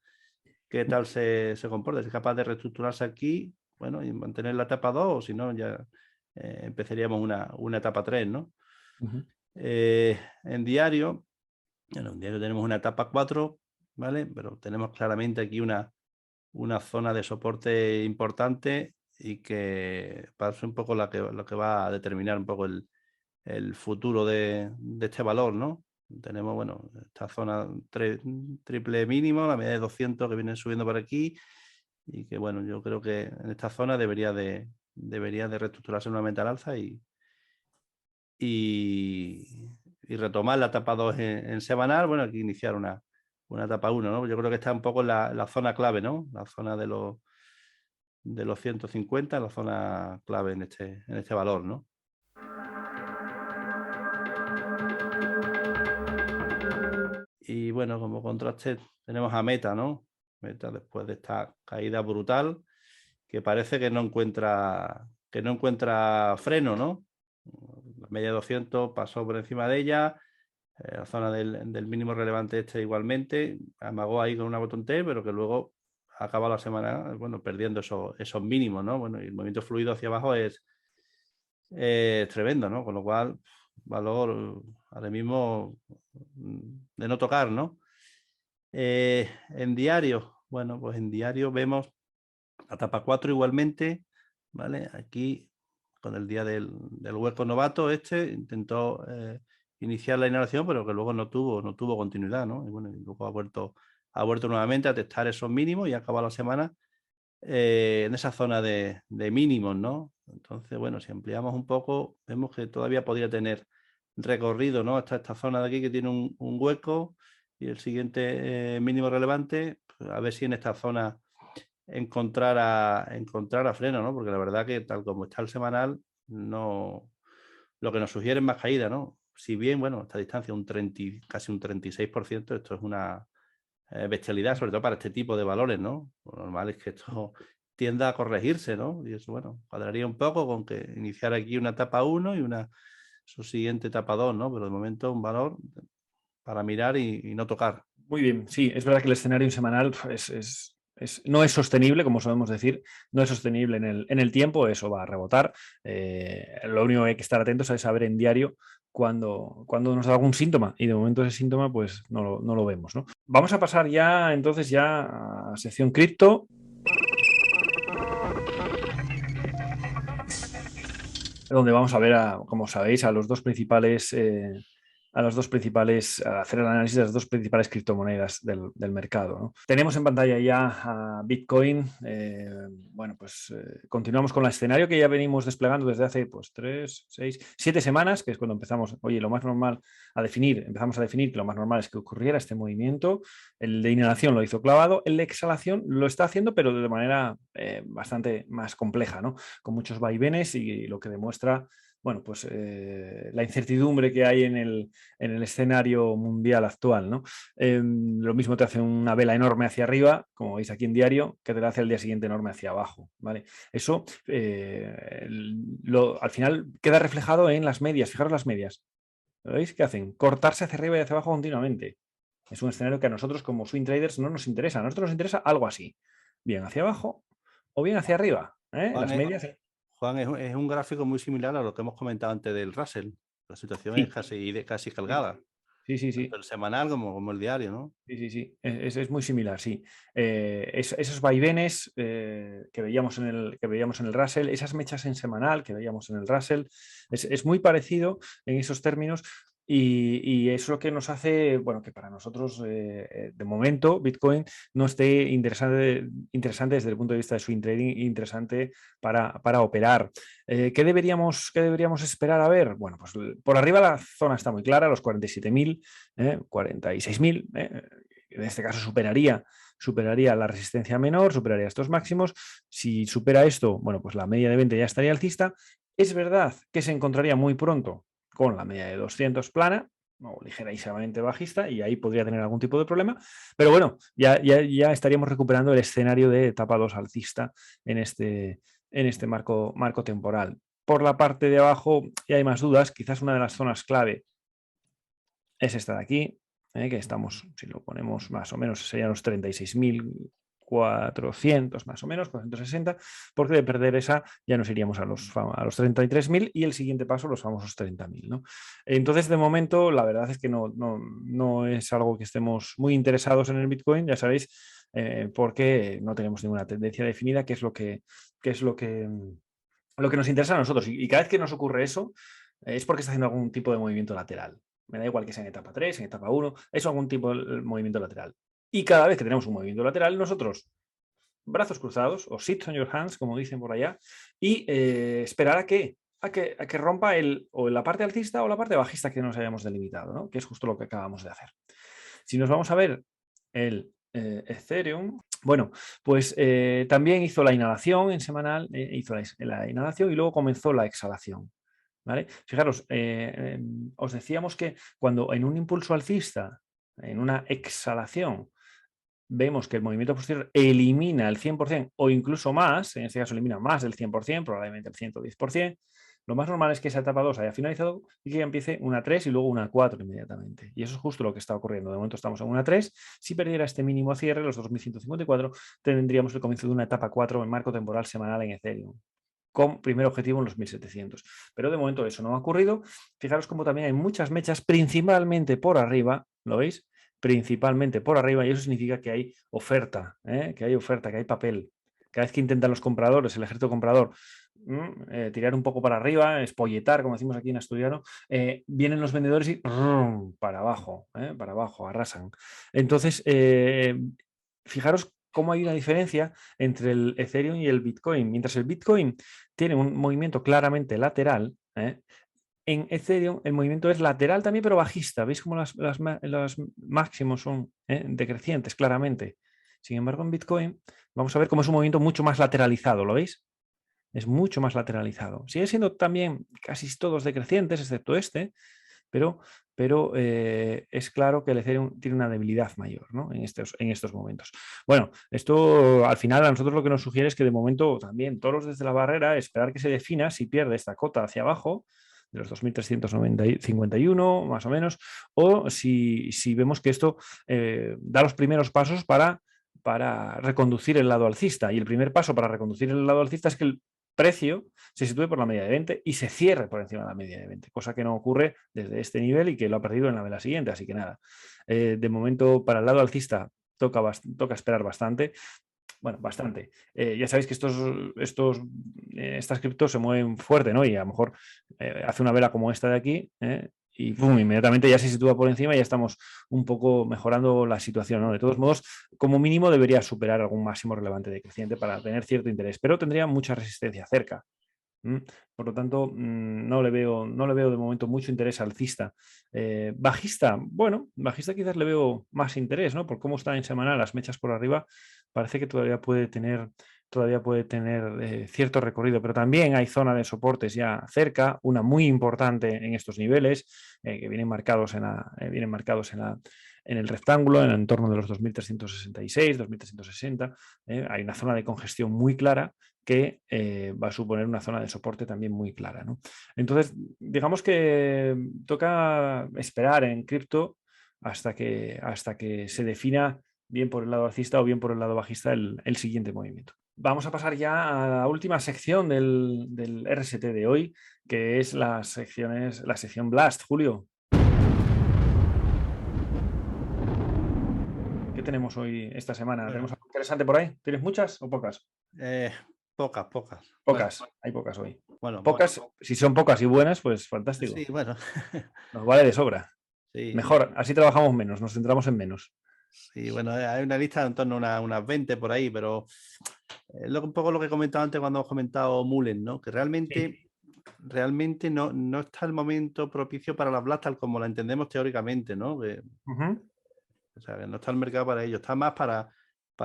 se comporta. Si es capaz de reestructurarse aquí, bueno, y mantener la etapa 2, o si no, ya empezaríamos una etapa 3, ¿no? En diario, Bueno, en diario tenemos una etapa 4, ¿vale? Pero tenemos claramente aquí una zona de soporte importante y que parece un poco lo que va a determinar un poco el futuro de este valor, ¿no? Tenemos, bueno, esta zona triple mínimo, la media de 200 que viene subiendo por aquí y que, bueno, yo creo que en esta zona debería de reestructurarse nuevamente al alza y retomar la etapa 2 en semanal, bueno, aquí iniciar una etapa 1, ¿no? Yo creo que está un poco en la zona clave, ¿no? La zona de los 150, la zona clave en este valor, ¿no? Y bueno, como contraste tenemos a Meta, ¿no? Meta después de esta caída brutal que parece que no encuentra freno, ¿no? La media de 200 pasó por encima de ella, la zona del mínimo relevante igualmente, amagó ahí con una botón T, pero que luego acaba la semana, bueno, perdiendo esos mínimos, ¿no? Bueno, y el movimiento fluido hacia abajo es tremendo, ¿no? Con lo cual, valor ahora mismo de no tocar, ¿no? En diario, bueno, pues en diario vemos la etapa 4 igualmente, ¿vale? Aquí, con el día del hueco novato, intentó iniciar la inhalación, pero que luego no tuvo continuidad, ¿no? Y bueno, y luego ha vuelto nuevamente a testar esos mínimos y ha acabado la semana en esa zona de mínimos, ¿no? Entonces, bueno, si ampliamos un poco, vemos que todavía podría tener recorrido, ¿no? Hasta esta zona de aquí que tiene un hueco y el siguiente mínimo relevante, pues a ver si en esta zona encontrar a freno, ¿no? Porque la verdad que tal como está el semanal, no, lo que nos sugiere es más caída, ¿no? Si bien, bueno, esta distancia casi un 36%, esto es una bestialidad, sobre todo para este tipo de valores, ¿no? Lo normal es que esto tienda a corregirse, ¿no? Y eso, bueno, cuadraría un poco con que iniciar aquí una etapa 1 y su siguiente etapa 2, ¿no? Pero de momento un valor para mirar y no tocar. Muy bien, sí, es verdad que el escenario semanal no es sostenible, como solemos decir, no es sostenible en el tiempo, eso va a rebotar. Lo único que hay que estar atentos es saber en diario cuando nos da algún síntoma, y de momento ese síntoma pues no lo vemos, ¿no? Vamos a pasar ya entonces a sección cripto. Donde vamos a ver, como sabéis, a hacer el análisis de las dos principales criptomonedas del mercado, ¿no? Tenemos en pantalla ya a Bitcoin. Bueno, pues continuamos con el escenario que ya venimos desplegando desde hace 3, 6, 7 semanas, que es cuando empezamos, lo más normal empezamos a definir que lo más normal es que ocurriera este movimiento. El de inhalación lo hizo clavado, el de exhalación lo está haciendo, pero de manera bastante más compleja, ¿no? Con muchos vaivenes y lo que demuestra, bueno, pues la incertidumbre que hay en el escenario mundial actual, ¿no? Lo mismo te hace una vela enorme hacia arriba, como veis aquí en diario, que te la hace el día siguiente enorme hacia abajo, ¿vale? Eso al final queda reflejado en las medias. Fijaros las medias. ¿Veis qué hacen? Cortarse hacia arriba y hacia abajo continuamente. Es un escenario que a nosotros como swing traders no nos interesa. A nosotros nos interesa algo así. Bien hacia abajo o bien hacia arriba. Las medias. Juan, es un gráfico muy similar a lo que hemos comentado antes del Russell. La situación es casi calgada. Sí. Tanto el semanal como el diario, ¿no? Sí. Es muy similar, sí. Esos vaivenes que veíamos en el Russell, esas mechas en semanal que veíamos en el Russell, es muy parecido en esos términos. Y es lo que nos hace, bueno, que para nosotros, de momento, Bitcoin no esté interesante desde el punto de vista de swing trading, interesante para operar. ¿Qué deberíamos esperar a ver? Bueno, pues por arriba la zona está muy clara, los 47.000, 46.000. En este caso superaría la resistencia menor, superaría estos máximos. Si supera esto, bueno, pues la media de 20 ya estaría alcista. Es verdad que se encontraría muy pronto con la media de 200 plana o ligerísimamente bajista, y ahí podría tener algún tipo de problema, pero bueno, ya estaríamos recuperando el escenario de etapa 2 alcista en este marco temporal. Por la parte de abajo ya hay más dudas. Quizás una de las zonas clave es esta de aquí, que estamos, si lo ponemos más o menos, serían los 36.000, 400 más o menos, 460, porque de perder esa ya nos iríamos a los 33.000 y el siguiente paso los famosos 30.000, ¿no? Entonces, de momento, la verdad es que no es algo que estemos muy interesados en el Bitcoin, ya sabéis, porque no tenemos ninguna tendencia definida, que es lo que nos interesa a nosotros. Y cada vez que nos ocurre eso, es porque está haciendo algún tipo de movimiento lateral. Me da igual que sea en etapa 3, en etapa 1, es algún tipo de movimiento lateral. Y cada vez que tenemos un movimiento lateral, nosotros, brazos cruzados, o sit on your hands, como dicen por allá, y esperar a que rompa o la parte alcista o la parte bajista que nos hayamos delimitado, ¿no? Que es justo lo que acabamos de hacer. Si nos vamos a ver el Ethereum, bueno, pues también hizo la inhalación en semanal, hizo la inhalación y luego comenzó la exhalación. ¿Vale? Fijaros, os decíamos que cuando en un impulso alcista, en una exhalación, vemos que el movimiento posterior elimina el 100% o incluso más, en este caso elimina más del 100%, probablemente el 110%, lo más normal es que esa etapa 2 haya finalizado y que empiece una 3 y luego una 4 inmediatamente. Y eso es justo lo que está ocurriendo. De momento estamos en una 3. Si perdiera este mínimo a cierre, los 2.154, tendríamos el comienzo de una etapa 4 en marco temporal semanal en Ethereum, con primer objetivo en los 1.700. Pero de momento eso no ha ocurrido. Fijaros como también hay muchas mechas, principalmente por arriba, ¿lo veis? Principalmente por arriba, y eso significa que hay oferta, que hay papel. Cada vez que intentan los compradores, el ejército comprador, tirar un poco para arriba, espolletar, como decimos aquí en asturiano, vienen los vendedores y para abajo, arrasan. Entonces, fijaros cómo hay una diferencia entre el Ethereum y el Bitcoin. Mientras el Bitcoin tiene un movimiento claramente lateral, en Ethereum el movimiento es lateral también, pero bajista. ¿Veis cómo los máximos son decrecientes claramente? Sin embargo, en Bitcoin vamos a ver cómo es un movimiento mucho más lateralizado. ¿Lo veis? Es mucho más lateralizado. Sigue siendo también casi todos decrecientes, excepto este, pero es claro que el Ethereum tiene una debilidad mayor, ¿no? en estos momentos. Bueno, esto al final a nosotros lo que nos sugiere es que de momento también todos desde la barrera, esperar que se defina si pierde esta cota hacia abajo, de los 2.351 más o menos, o si vemos que esto da los primeros pasos para reconducir el lado alcista. Y el primer paso para reconducir el lado alcista es que el precio se sitúe por la media de 20 y se cierre por encima de la media de 20, cosa que no ocurre desde este nivel y que lo ha perdido en la vela siguiente, así que nada. De momento para el lado alcista toca esperar bastante. Bueno, bastante. Ya sabéis que estas criptos se mueven fuerte, ¿no? Y a lo mejor hace una vela como esta de aquí, y ¡pum!, inmediatamente ya se sitúa por encima y ya estamos un poco mejorando la situación, ¿no? De todos modos, como mínimo debería superar algún máximo relevante decreciente para tener cierto interés, pero tendría mucha resistencia cerca. Por lo tanto, no le veo de momento mucho interés alcista. Bajista, bueno, bajista quizás le veo más interés, ¿no? Por cómo está en semanal las mechas por arriba, parece que todavía puede tener cierto recorrido, pero también hay zona de soportes ya cerca, una muy importante en estos niveles, que vienen marcados en el rectángulo, en el entorno de los 2.366, 2.360. Hay una zona de congestión muy clara que va a suponer una zona de soporte también muy clara, ¿no? Entonces, digamos que toca esperar en cripto hasta que se defina bien por el lado alcista o bien por el lado bajista el siguiente movimiento. Vamos a pasar ya a la última sección del RST de hoy, que es la sección Blast. Julio, ¿qué tenemos hoy esta semana? Bueno. ¿Tenemos algo interesante por ahí? ¿Tienes muchas o pocas? Pocas. Pocas, hay pocas hoy. Bueno, Pocas, si son pocas y buenas, pues fantástico. sí, bueno. Nos vale de sobra. Sí. Mejor, así trabajamos menos, nos centramos en menos. Sí, bueno, hay una lista en torno a unas 20 por ahí, pero un poco lo que he comentado antes cuando hemos comentado Mullen, ¿no? Que realmente no está el momento propicio para la Blast tal como la entendemos teóricamente, ¿no? O sea, que no está el mercado para ello, está más para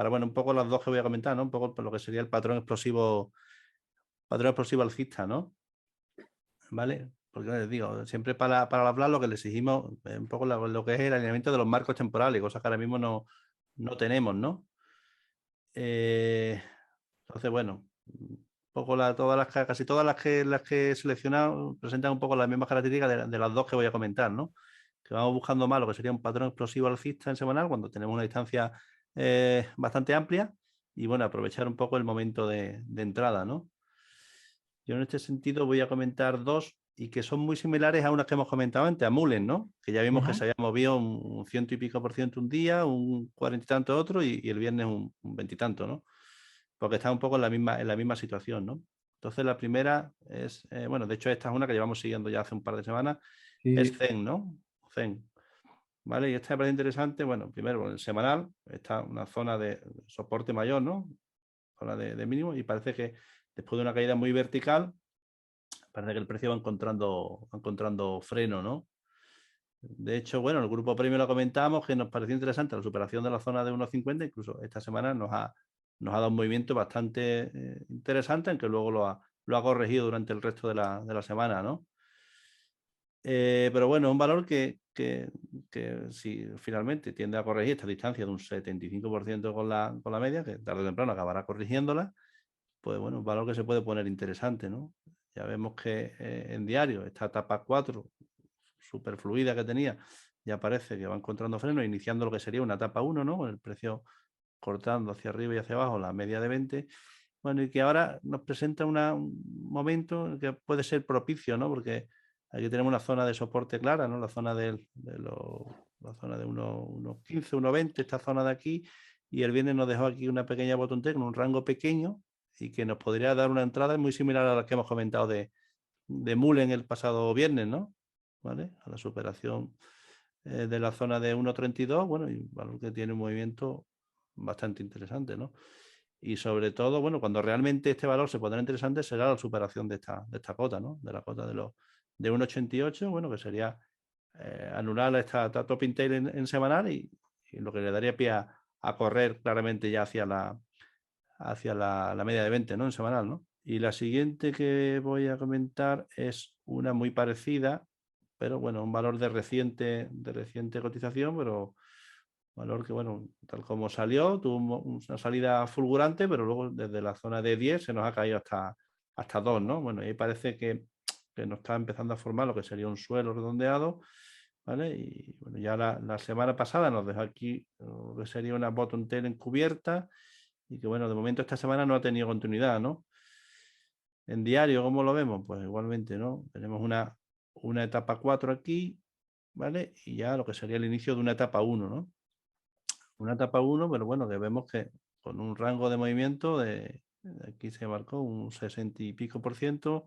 bueno, un poco las dos que voy a comentar, ¿no? Un poco por lo que sería el patrón explosivo alcista, ¿no? ¿Vale? Porque les digo, siempre para la Blast lo que le exigimos es un poco lo que es el alineamiento de los marcos temporales, cosas que ahora mismo no tenemos, ¿no? Entonces, bueno, un poco casi todas las que he seleccionado presentan un poco las mismas características de las dos que voy a comentar, ¿no? Que vamos buscando más lo que sería un patrón explosivo alcista en semanal cuando tenemos una distancia bastante amplia y bueno, aprovechar un poco el momento de entrada, ¿no? Yo en este sentido voy a comentar dos y que son muy similares a unas que hemos comentado antes, a Mullen, ¿no? Que ya vimos que se había movido un 100 y pico por ciento un día, un 40 y tanto otro y el viernes un 20 y tanto, ¿no? Porque está un poco en la misma situación, ¿no? Entonces la primera es, bueno, de hecho esta es una que llevamos siguiendo ya hace un par de semanas, es Zen, ¿no? Zen. ¿Vale? Y esta me parece interesante, bueno, primero el semanal, está una zona de soporte mayor, ¿no? Zona de mínimo y parece que después de una caída muy vertical, parece que el precio va encontrando freno, ¿no? De hecho, bueno, en el grupo premium lo comentamos que nos pareció interesante la superación de la zona de 1,50, incluso esta semana nos ha dado un movimiento bastante interesante, aunque luego lo ha corregido durante el resto de la semana, ¿no? Pero bueno, un valor que si finalmente tiende a corregir esta distancia de un 75% con la media, que tarde o temprano acabará corrigiéndola, pues bueno, un valor que se puede poner interesante, ¿no? Ya vemos que en diario esta etapa 4 súper fluida que tenía, ya parece que va encontrando freno, iniciando lo que sería una etapa 1, ¿no? Con el precio cortando hacia arriba y hacia abajo la media de 20. Bueno, y que ahora nos presenta un momento que puede ser propicio, ¿no? Porque aquí tenemos una zona de soporte clara, ¿no? La zona la zona de 1,15, 1,20, esta zona de aquí, y el viernes nos dejó aquí una pequeña bottom T con un rango pequeño y que nos podría dar una entrada muy similar a la que hemos comentado de Mullen el pasado viernes, ¿no? ¿Vale? A la superación de la zona de 1,32, bueno, y valor que tiene un movimiento bastante interesante, ¿no? Y sobre todo, bueno, cuando realmente este valor se pondrá interesante será la superación de esta cota, ¿no? De la cota de 1,88, bueno, que sería anular esta topping tail en semanal y lo que le daría pie a correr claramente ya hacia la media de 20, ¿no? En semanal, ¿no? Y la siguiente que voy a comentar es una muy parecida, pero bueno, un valor de reciente cotización, pero valor que, bueno, tal como salió, tuvo una salida fulgurante, pero luego desde la zona de 10 se nos ha caído hasta 2, ¿no? Bueno, ahí parece que nos está empezando a formar lo que sería un suelo redondeado, ¿vale? Y bueno, ya la semana pasada nos dejó aquí lo que sería una bottom tail encubierta y que, bueno, de momento esta semana no ha tenido continuidad, ¿no? En diario, ¿cómo lo vemos? Pues igualmente, ¿no? Tenemos una etapa 4 aquí, ¿vale? Y ya lo que sería el inicio de una etapa 1, ¿no? Una etapa 1, pero bueno, que vemos que con un rango de movimiento aquí se marcó un 60 y pico por ciento,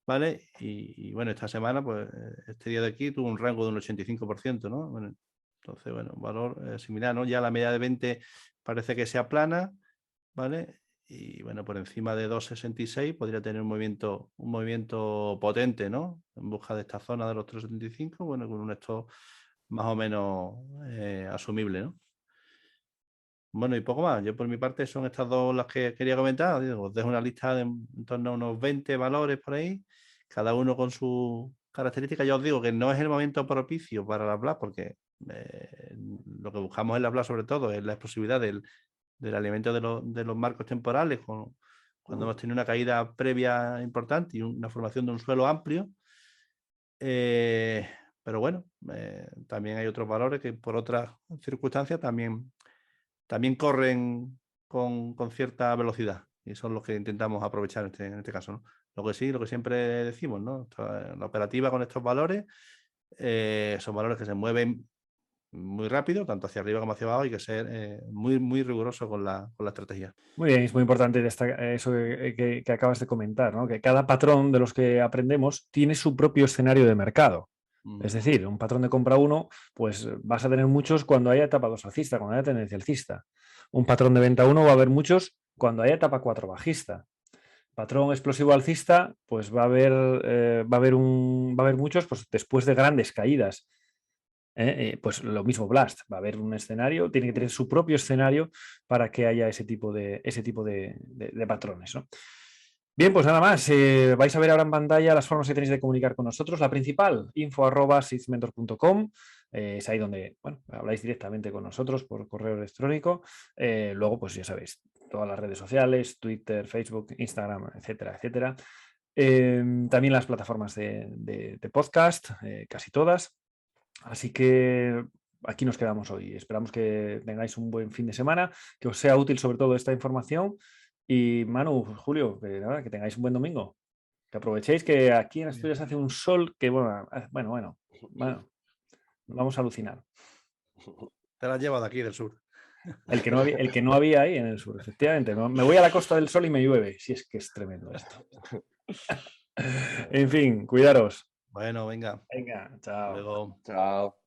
¿vale? Y bueno, esta semana, pues este día de aquí tuvo un rango de un 85%, ¿no? Bueno, entonces, bueno, un valor similar, ¿no? Ya la media de 20 parece que se aplana, ¿vale? Y bueno, por encima de 2,66 podría tener un movimiento potente, ¿no? En busca de esta zona de los 3,75, bueno, con un stop más o menos asumible, ¿no? Bueno, y poco más. Yo por mi parte son estas dos las que quería comentar. Os dejo una lista de en torno a unos 20 valores por ahí, cada uno con sus características. Ya os digo que no es el momento propicio para la BLAS, porque lo que buscamos en la BLAS sobre todo es la explosividad del alimento de los marcos temporales, cuando hemos tenido una caída previa importante y una formación de un suelo amplio. Pero bueno, también hay otros valores que por otras circunstancias también corren con cierta velocidad y son los que intentamos aprovechar en este caso, ¿no? Lo que siempre decimos, ¿no? La operativa con estos valores son valores que se mueven muy rápido, tanto hacia arriba como hacia abajo, hay que ser muy, muy riguroso con la estrategia. Muy bien, es muy importante eso que acabas de comentar, ¿no? Que cada patrón de los que aprendemos tiene su propio escenario de mercado. Es decir, un patrón de compra 1, pues vas a tener muchos cuando haya etapa 2 alcista, cuando haya tendencia alcista. Un patrón de venta 1 va a haber muchos cuando haya etapa 4 bajista. Patrón explosivo alcista, pues va a haber muchos pues, después de grandes caídas. Pues lo mismo Blast, va a haber un escenario, tiene que tener su propio escenario para que haya ese tipo de patrones, ¿no? Bien, pues nada más. Vais a ver ahora en pantalla las formas que tenéis de comunicar con nosotros. La principal, info@seedsmentor.com. Es ahí donde, bueno, habláis directamente con nosotros por correo electrónico. Luego, pues ya sabéis, todas las redes sociales, Twitter, Facebook, Instagram, etcétera, etcétera. También las plataformas de podcast, casi todas. Así que aquí nos quedamos hoy. Esperamos que tengáis un buen fin de semana, que os sea útil sobre todo esta información. Y Manu, Julio, nada, que tengáis un buen domingo. Que aprovechéis que aquí en Asturias hace un sol que, bueno, vamos a alucinar. Te la has llevado de aquí del sur. El que no había ahí en el sur, efectivamente. Me voy a la Costa del Sol y me llueve. Si es que es tremendo esto. En fin, cuidaros. Bueno, venga. Venga, Hasta chao. luego. Chao.